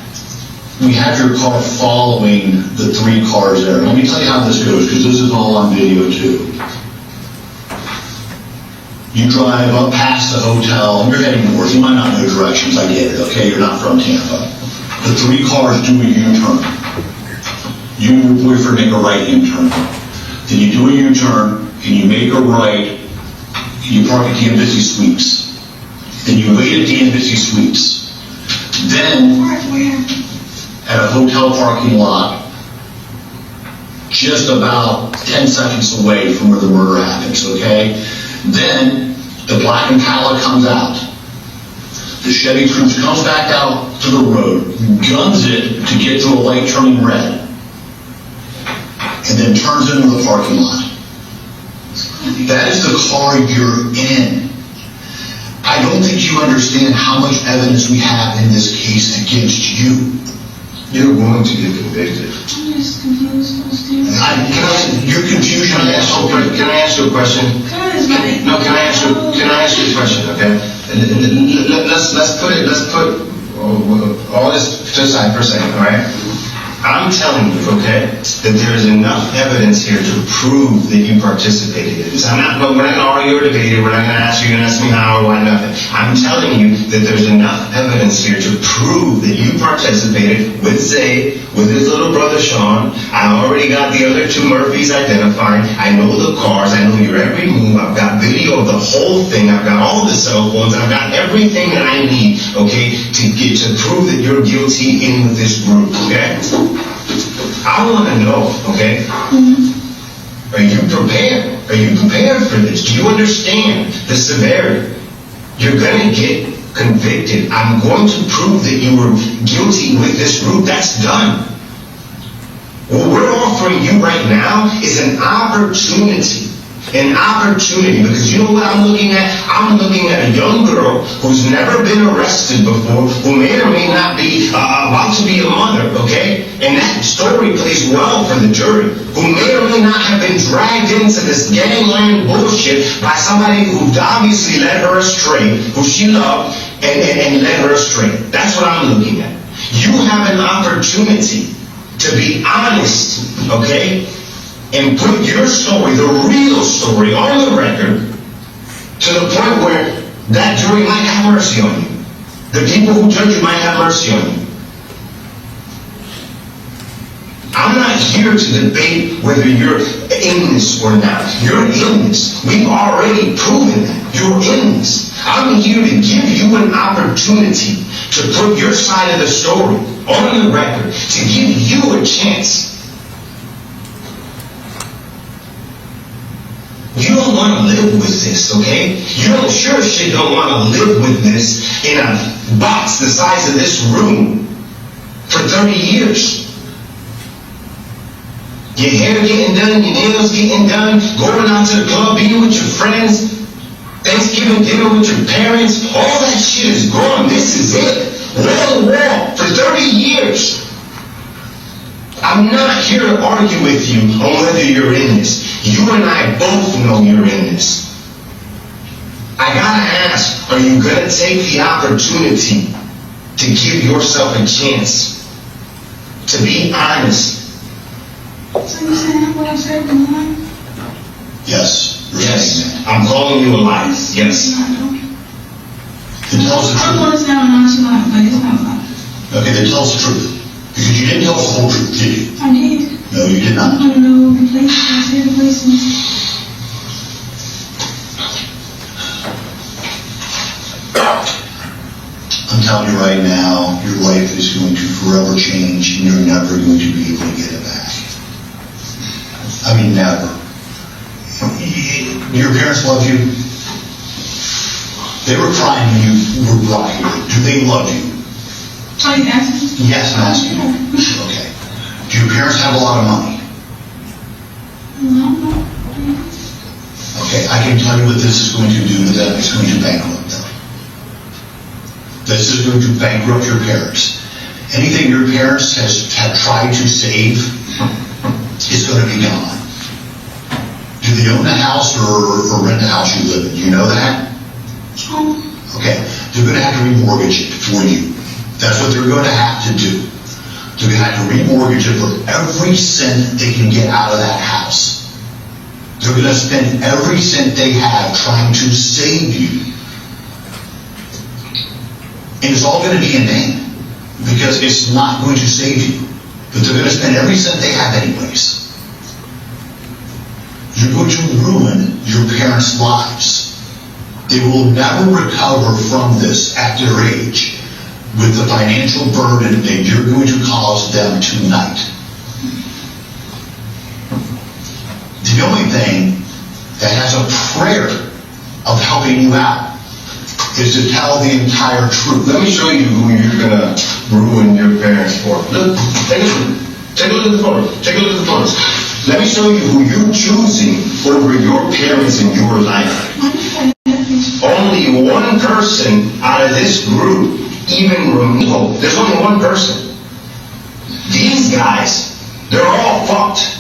we have your car following the 3 cars there. Let me tell you how this goes, because this is all on video too. You drive up past the hotel, and you're heading north. You might not know directions, I get it, okay? You're not from Tampa. The 3 cars do a U-turn. You and your boyfriend make a right-hand turn. Then you do a U-turn, and you make a right, and you park at the Embassy Suites. Then you wait at the Embassy Suites. Then, at a hotel parking lot, just about 10 seconds away from where the murder happens, okay? Then, the black Impala comes out. The Chevy Cruze comes back out to the road, guns it to get to a light turning red, and then turns into the parking lot. That is the car you're in. I don't think you understand how much evidence we have in this case against you. You're going to get convicted. I'm just confused, Steve. Your confusion Can I is so ask you, can I ask you a question? Cause like. No, can I ask you a question, okay? Let's put all this to the side for a second, all right? I'm telling you, okay, that there is enough evidence here to prove that you participated in this. We're not going to argue or debate it. We're not going to ask you and ask me how or why, nothing. I'm telling you that there's enough evidence here to prove that you participated with Zay, with his little brother Sean. I already got the other two Murphys identified. I know the cars. I know your every move. I've got video of the whole thing. I've got all the cell phones. I've got everything that I need, okay, to prove that you're guilty in with this group, okay? I want to know, okay? Are you prepared? Are you prepared for this? Do you understand the severity? You're going to get convicted. I'm going to prove that you were guilty with this group. That's done. What we're offering you right now is an opportunity. An opportunity, because you know what I'm looking at? I'm looking at a young girl who's never been arrested before, who may or may not be about to be a mother, okay? And that story plays well for the jury, who may or may not have been dragged into this gangland bullshit by somebody who obviously led her astray, who she loved, and led her astray. That's what I'm looking at. You have an opportunity to be honest, okay? And put your story, the real story, on the record to the point where that jury might have mercy on you. The people who judge you might have mercy on you. I'm not here to debate whether you're in this or not. You're in this. We've already proven that. You're in this. I'm here to give you an opportunity to put your side of the story on the record, to give you a chance. You don't want to live with this, okay? You don't sure shit don't want to live with this in a box the size of this room for 30 years. Your hair getting done, your nails getting done, going out to the club, being with your friends, Thanksgiving dinner with your parents, all that shit is gone. This is it. Wall to wall for 30 years. I'm not here to argue with you on whether you're in this. You and I both know you're in this. I gotta ask, are you gonna take the opportunity to give yourself a chance to be honest? So you're saying what I said in the line? Yes. Yes. I'm calling you a liar. Yes. Then tell us the I don't truth. want to sound nonchalant, but it's not a lie. Okay, then tell us the truth. Because you didn't tell us the whole truth, did you? I did. No, you did I not. want to know the places. I said the places. I'm telling you right now, your life is going to forever change and you're never going to be able to get it back. I mean, never. Your parents love you. They were crying when you were brought here. Do they love you? Oh, you asking? Yes, I'm asking you. Okay. Do your parents have a lot of money? No. Okay, I can tell you what this is going to do to them. It's going to bankrupt them. This is going to bankrupt your parents. Anything your parents have tried to save is going to be gone. Do they own a house or rent a house you live in? Do you know that? Okay, they're going to have to remortgage it for you. That's what they're going to have to do. They're going to have to remortgage it for every cent they can get out of that house. They're going to spend every cent they have trying to save you. And it's all going to be in vain because it's not going to save you. But they're going to spend every cent they have anyways. You're going to ruin your parents' lives. They will never recover from this at their age with the financial burden that you're going to cause them tonight. The only thing that has a prayer of helping you out is to tell the entire truth. Let me show you who you're gonna ruin your parents for. Look, take a look at the photos. Take a look at the photos. Let me show you who you're choosing over your parents in your life. Only one person out of this group even remove, there's only one person. These guys, they're all fucked.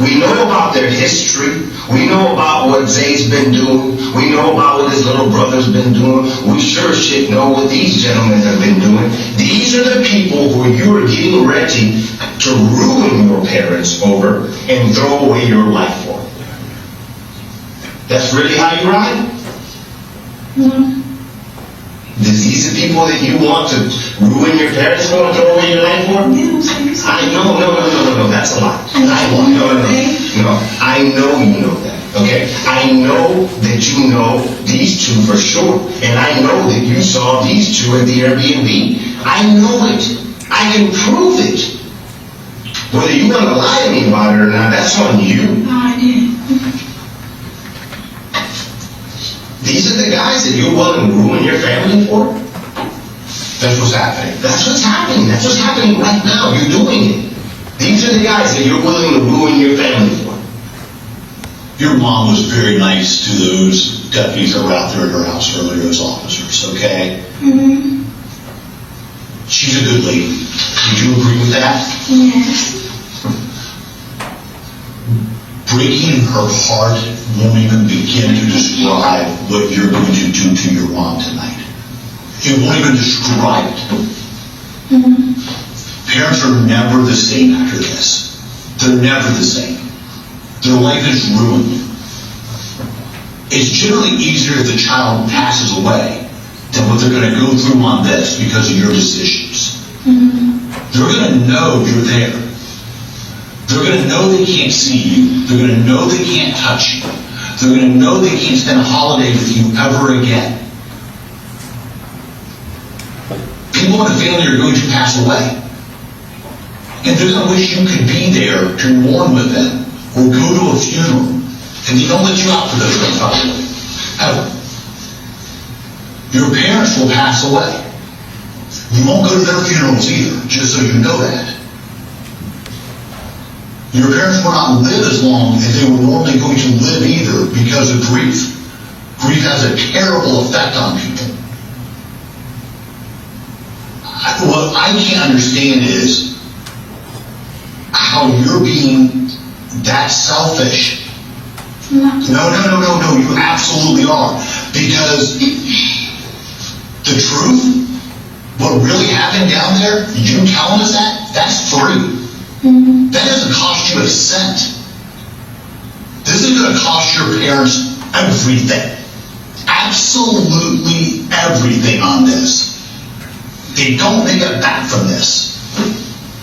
We know about their history. We know about what Zay's been doing. We know about what his little brother's been doing. We sure shit know what these gentlemen have been doing. These are the people who you are getting ready to ruin your parents over and throw away your life for. That's really how you ride? No. These are people that you want to ruin your parents for and throw away your life for? No, that's a lie. No, I know you know that, okay? I know that you know these two for sure, and I know that you saw these two at the Airbnb. I know it. I can prove it. Whether you want to lie to me about it or not, that's on you. No, I didn't. These are the guys that you're willing to ruin your family for? That's what's happening. That's what's happening. That's what's happening right now. You're doing it. These are the guys that you're willing to ruin your family for. Your mom was very nice to those deputies that were out there at her house earlier, those officers, okay? Mm-hmm. She's a good lady. Would you agree with that? Yes. Breaking her heart won't even begin to describe what you're going to do to your mom tonight. It won't even describe it. Mm-hmm. Parents are never the same after this. They're never the same. Their life is ruined. It's generally easier if the child passes away than what they're going to go through on this because of your decisions. Mm-hmm. They're going to know you're there. They're going to know they can't see you. They're going to know they can't touch you. They're going to know they can't spend a holiday with you ever again. People in the family are going to pass away. And they're going to wish you could be there to mourn with them or go to a funeral. And they don't let you out for those things, probably. Ever. Your parents will pass away. You won't go to their funerals either, just so you know that. Your parents will not live as long as they were normally going to live either because of grief. Grief has a terrible effect on people. What I can't understand is how you're being that selfish. No, you absolutely are. Because the truth, what really happened down there, you telling us that, that's free. Mm-hmm. That doesn't cost you a cent. This is going to cost your parents everything. Absolutely everything on this. They don't make it back from this.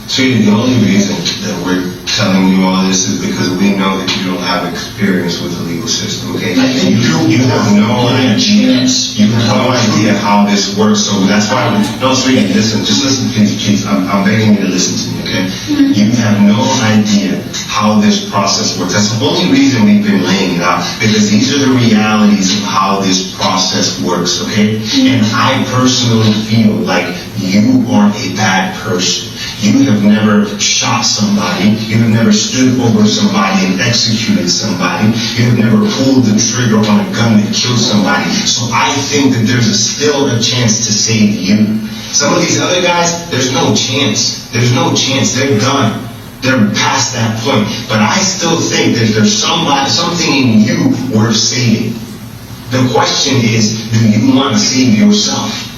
Sweetie, the only reason that we're telling you all this is because we know that you don't have experience with the legal system, okay? You have no idea. You have no idea how this works, so that's why no, sweetie, listen, just listen, please. I'm begging you to listen to me, okay? You have no idea how this process works. That's the only reason we've been laying it out, because these are the realities of how this process works, okay? And I personally feel like you are a bad person. You have never shot somebody. You have never stood over somebody and executed somebody. You have never pulled the trigger on a gun that killed somebody. So I think that there's still a chance to save you. Some of these other guys, there's no chance. There's no chance. They're done. They're past that point. But I still think that there's something in you worth saving. The question is, do you want to save yourself?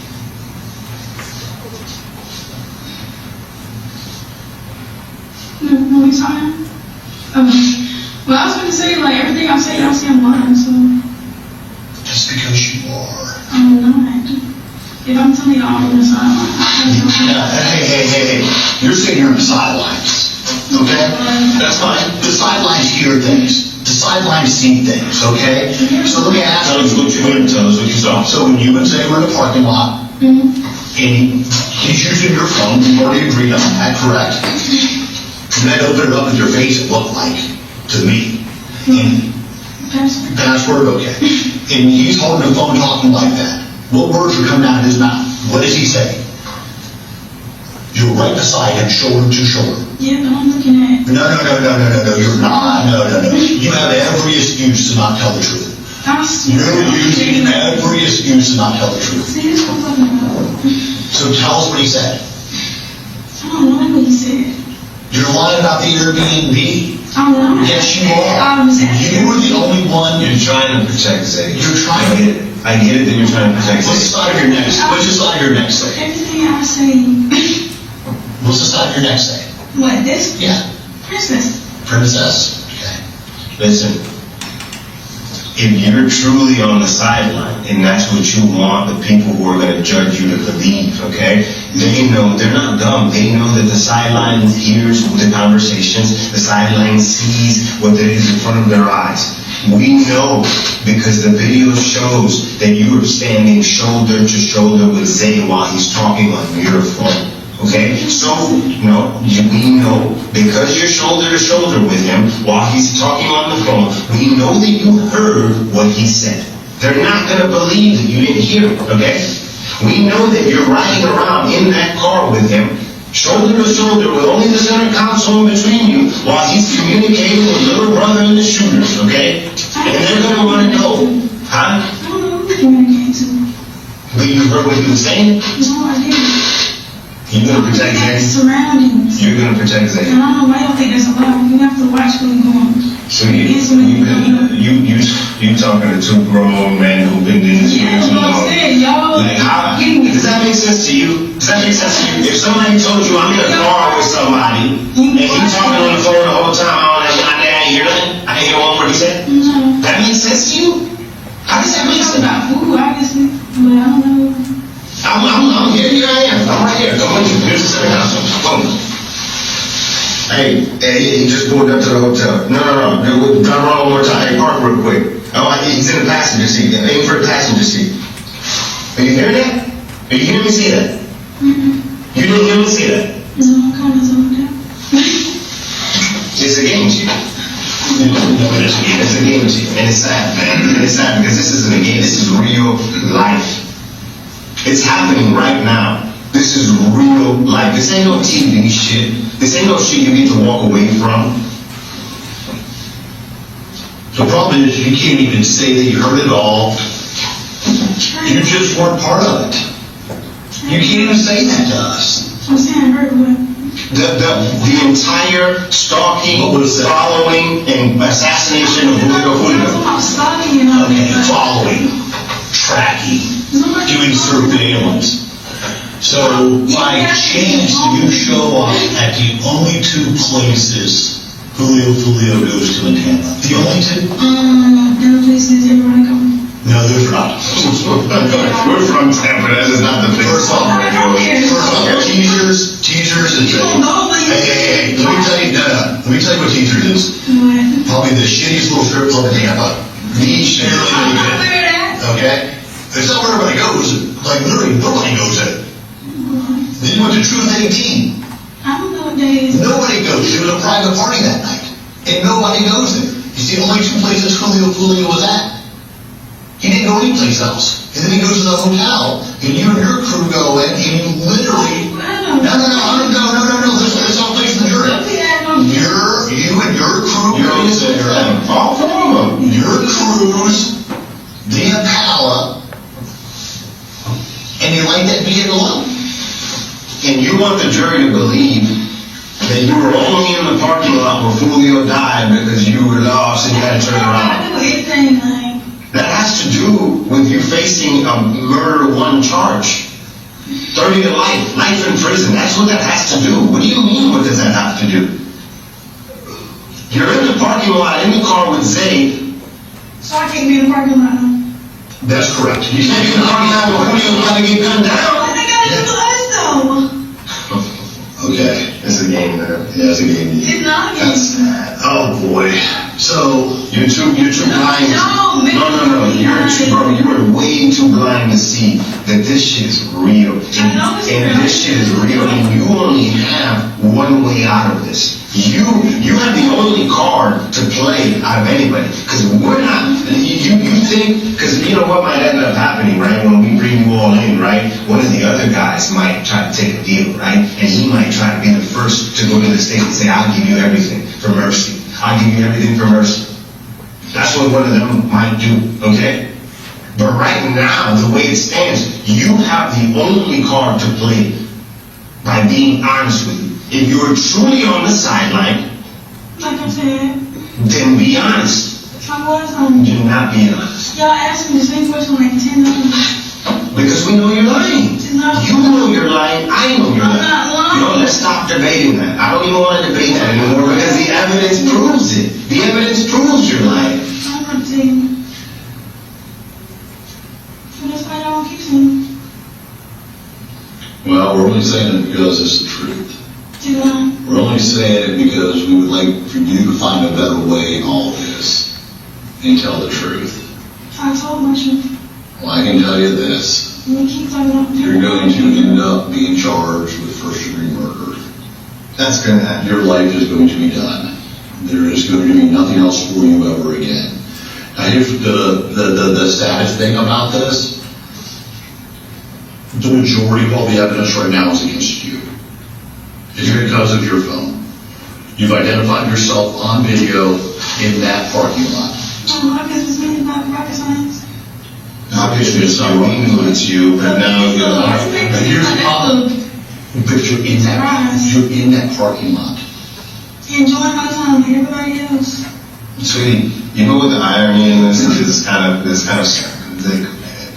What are we talking? Well, I was going to say, like, everything I'm saying, I see online, so. Just because you are. I'm not. If I'm telling you all on the sideline, Hey. You're sitting here on the sidelines. Okay? That's fine. The sidelines hear things. The sidelines see things, okay? So let me ask you. Tell us what you heard, tell us what you saw. So when you and Zay were in the parking lot, and he's using your phone, we've already agreed on that, correct? And then open it up in your face, it looked like, to me. And password, okay. And he's holding the phone talking like that. What words are coming out of his mouth? What does he say? You're right beside him, shoulder to shoulder. Yeah, but I'm looking at. No, you're not. No. You have every excuse to not tell the truth. You're using every excuse to not tell the truth. See, that's what I'm talking about. So tell us what he said. I don't know what you said. You're lying about the Airbnb. I'm not. Yes, you are. You were the only one. You're trying to protect Zay. You're trying to. I get it that you're trying to protect What's the Zay. side of your neck? What's the side of your neck say? Everything I say. What's the side of your neck say? What, this? Yeah. Princess. Princess. Okay. Listen, if you're truly on the sideline, and that's what you want the people who are going to judge you to believe, okay? They know, they're not dumb. They know that the sideline hears the conversations. The sideline sees what is in front of their eyes. We know because the video shows that you are standing shoulder to shoulder with Zay while he's talking on your phone. Okay? So, we know because you're shoulder to shoulder with him while he's talking on the phone, we know that you heard what he said. They're not going to believe that you didn't hear it, okay? We know that you're riding around in that car with him, shoulder to shoulder with only the center console in between you while he's communicating with little brother and the shooters, okay? And they're going to want to know, huh? I don't know who communicating to. But you heard what he was saying? No, I didn't. You're going to protect Zay? Surroundings. You're going to protect Zay? And I don't know why y'all think there's a lot. You have to watch where you're going. So you talking to two grown men who've been in this Yeah, for too what I'm long. saying, y'all. Like, how, does that make sense to you? Does that make sense to you? If somebody told you I'm in a car with somebody, and he's talking on the phone the whole time, I didn't hear nothing? I didn't hear one word he said? No. That makes sense to you? How does that make sense? About food, obviously. But I don't know. I'm here, I am. I'm right here. Come on, here's the center console. Boom. Hey, he just pulled up to the hotel. No. Turn around one more time. Hey, park real quick. Oh, he's in the passenger seat. Aim for the passenger seat. Are you hearing that? Are you hearing me see that? You didn't hear me see that? No, I'm kind of zoned out. It's a game to you. It's a game to you. And it's sad, man. And it's sad because this isn't a game. This is real life. It's happening right now. This is real life. This ain't no TV shit. This ain't no shit you get to walk away from. The problem is you can't even say that you heard it all. You just weren't part of it. You can't even say that to us. I'm saying I heard what? The entire stalking, following, and assassination of Joolio Foolio. I'm stalking and all Okay, that. following, tracking, doing surveillance. So by chance you show up at the only two places Joolio Foolio goes to in Tampa. The only two? The places everybody go. No, there's not. We're from Tampa. That is not the place. First off, teasers is You don't know what you hey, let me tell you what teasers is. What? Probably the shittiest little strip club in Tampa. The shittiest I'm little not weird at. Okay? It's not where everybody goes. Like literally nobody goes there. Then you went to Truth 18. I don't know what days. Nobody goes. It was a private party that night. And nobody goes there. You see, only two places Joolio Foolio was at. He didn't go anyplace else. And then he goes to the hotel, and you and your crew go in, and you literally... No. There's no place in the jury. You and your crew goes there. All four of them. Your crew's the Impala, and you light that vehicle up. And you want the jury to believe that you were only in the parking lot where Foolio died because you were lost and you had to turn around. I do anything like. That has to do with you facing a murder one charge. 30 to life in prison. That's what that has to do. What do you mean, what does that have to do? You're in the parking lot in the car with Zay. So I can't be in the parking lot now. That's correct. You can't be in the parking lot where Foolio got to get gunned down. What they gotta do with us though? Okay. It's a game, man. Yeah, it's a game. It's not a game. That's sad. Oh, boy. So, You're too blind. No, No. You are way too blind to see that this shit is real. And this shit is real. And you only have one way out of this. You have the only card to play out of anybody. Because we're not, you think, because you know what might end up happening, right? When we bring you all in, right? One of the other guys might try to take a deal, right? And he might try to be the first to go to the state and say, I'll give you everything for mercy. I'll give you everything for mercy. That's what one of them might do, okay? But right now, the way it stands, you have the only card to play by being honest with you. If you're truly on the sideline, Like I said, then be honest. I was You're not being honest. Y'all asked me the same question like 10 times. Because we know you're lying. You know you're lying. I know you're lying. I'm not lying. You know, let's stop debating that. I don't even want to debate that anymore because the evidence proves it. The evidence proves you're lying. I'm not saying. So that's why y'all keep saying. Well, we're only saying it because it's the truth. Do I? We're only saying it because we would like for you to find a better way in all of this and tell the truth. I told my truth. Well, I can tell you this. You keep talking about You're going to end up being charged with first-degree murder. That's going to happen. Your life is going to be done. There is going to be nothing else for you ever again. Now, here's the saddest thing about this. The majority of all the evidence right now is against you. It's because of your phone. You've identified yourself on video in that parking lot. Oh, I guess it's really not rocket science. Obviously, it's not wrong it's you, but now you're not. But here's the problem. But you're in that parking lot. Enjoying my time like everybody else. Sweetie, you know what the irony in this is? It's kind of like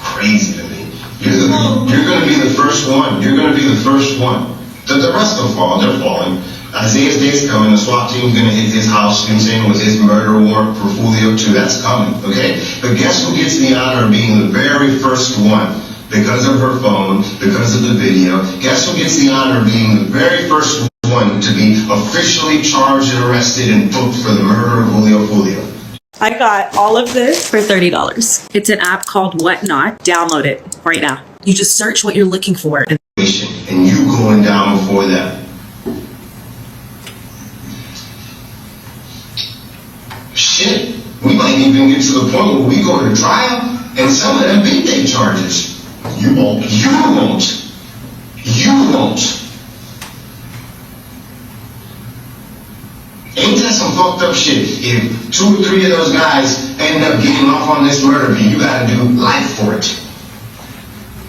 crazy to me. You're going to be the first one. You're going to be the first one. The rest will fall. They're falling. Isaiah's day's coming. The SWAT team's going to hit his house, same with his murder warrant for Foolio too. That's coming, okay? But guess who gets the honor of being the very first one? Because of her phone, because of the video. Guess who gets the honor of being the very first one to be officially charged and arrested and booked for the murder of Joolio Foolio? I got all of this for $30. It's an app called Whatnot. Download it right now. You just search what you're looking for. And you going down before that. Shit, we might even get to the point where we go to trial and some of them beat their charges. You won't. You won't. You won't. Ain't that some fucked up shit? If 2 or 3 of those guys end up getting off on this murder, you gotta do life for it.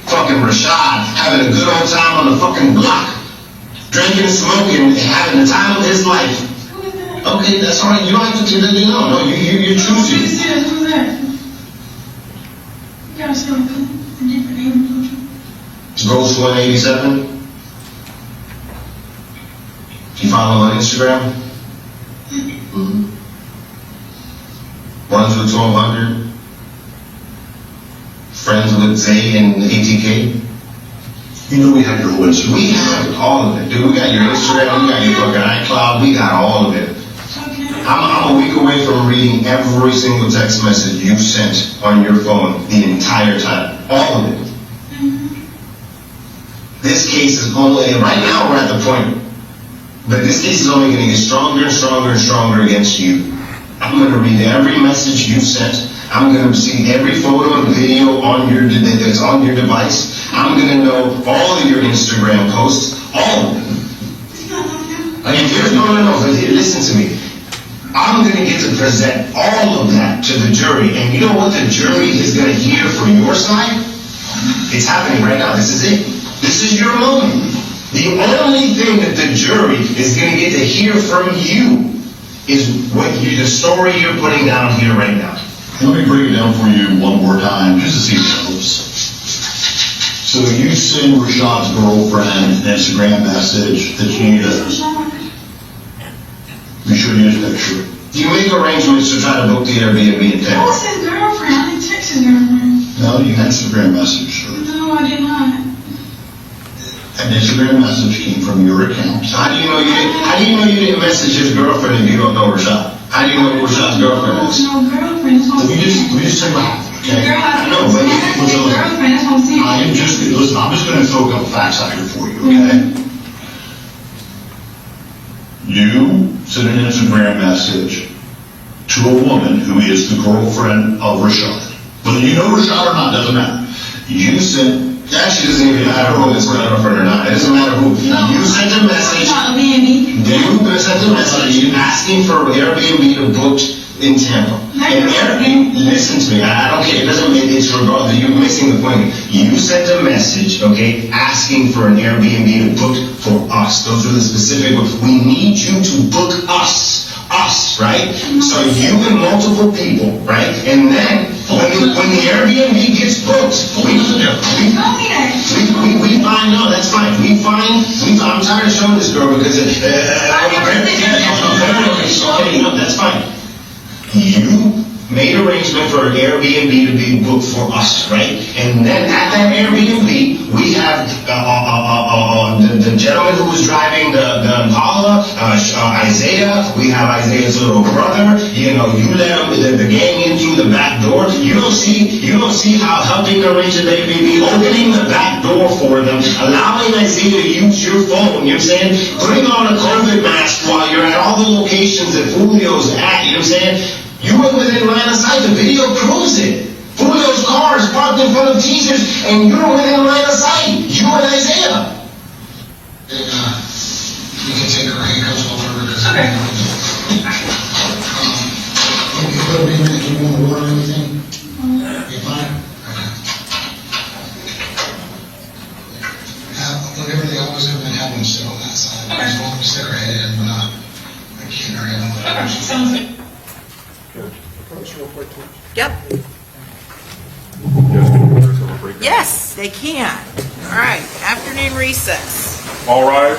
Fucking Rashad having a good old time on the fucking block, drinking and smoking and having the time of his life. Okay, that's all right. You don't have to do that. No, you're choosing. Who's that? You gotta say a different name, don't you? Ghost 187. You follow him on Instagram? Mm-hmm. Runs with 1200. Friends with Zay and ATK. You know we have your whole Instagram. We have all of it, dude. We got your Instagram, we got your fucking iCloud, we got all of it. I'm a week away from reading every single text message you sent on your phone the entire time. All of it. This case is only, right now we're at the point, but this case is only going to get stronger and stronger and stronger against you. I'm going to read every message you sent. I'm going to see every photo and video that's on your device. I'm going to know all of your Instagram posts, all of them. But listen to me. I'm going to get to present all of that to the jury. And you know what the jury is going to hear from your side? It's happening right now. This is it. This is your moment. The only thing that the jury is going to get to hear from you is the story you're putting down here right now. Let me break it down for you one more time, just to see if it helps. So you send Rashad's girlfriend an Instagram message that you need to... Be sure you use a picture. Do you make arrangements to try to book the Airbnb in That was town? his girlfriend. I didn't text his girlfriend. No, you Instagram message her. No, I did not. An Instagram message came from your account. So how do you know you didn't message his girlfriend if you don't know Rashad? How do you know who Rashad's girlfriend is? No girlfriend. That's what I'm Let me saying. just take my hat, okay? Girl has I know, but his girlfriend. That's what I'm saying. Listen, I'm just going to throw a couple facts out here for you, okay? You sent an Instagram message to a woman who is the girlfriend of Rashad. Whether you know Rashad or not, doesn't matter. You sent... It actually doesn't even matter who is girlfriend or not. It doesn't matter who. No, You sent a message. Not a baby. You sent a message asking for Airbnb to book in Tampa. And listen to me, I don't care, it doesn't, it's regardless, you're missing the point. You sent a message, okay, asking for an Airbnb to book for us. Those are the specific ones. We need you to book us, right? So you and multiple people, right? And then, when the Airbnb gets booked, we find, no, that's fine. I'm tired of showing this girl because no, that's fine. You made arrangement for an Airbnb to be booked for us, right? And then at that Airbnb, we have the gentleman who was driving the Impala, Isaiah. We have Isaiah's little brother. You know, you let him, the gang in through the back door. You don't see how helping arrange an Airbnb, opening the back door for them, allowing Isaiah to use your phone. You know what I'm saying? Putting on a COVID mask while you're at all the locations that Julio's at. You know what I'm saying? You were within line of sight. The video proves it. Julio's car is parked in front of Teasers, and you're within line of sight. You and Isaiah. And, you can take her handcuffs off her because Okay. you put them in, if you want to order anything, you're fine. Okay. Whenever they always have been having them sit on that side, Okay. as long as stick her head in, but not kicking her head on. Okay, sounds good. Yep. Yes, they can. All right, afternoon recess. All right.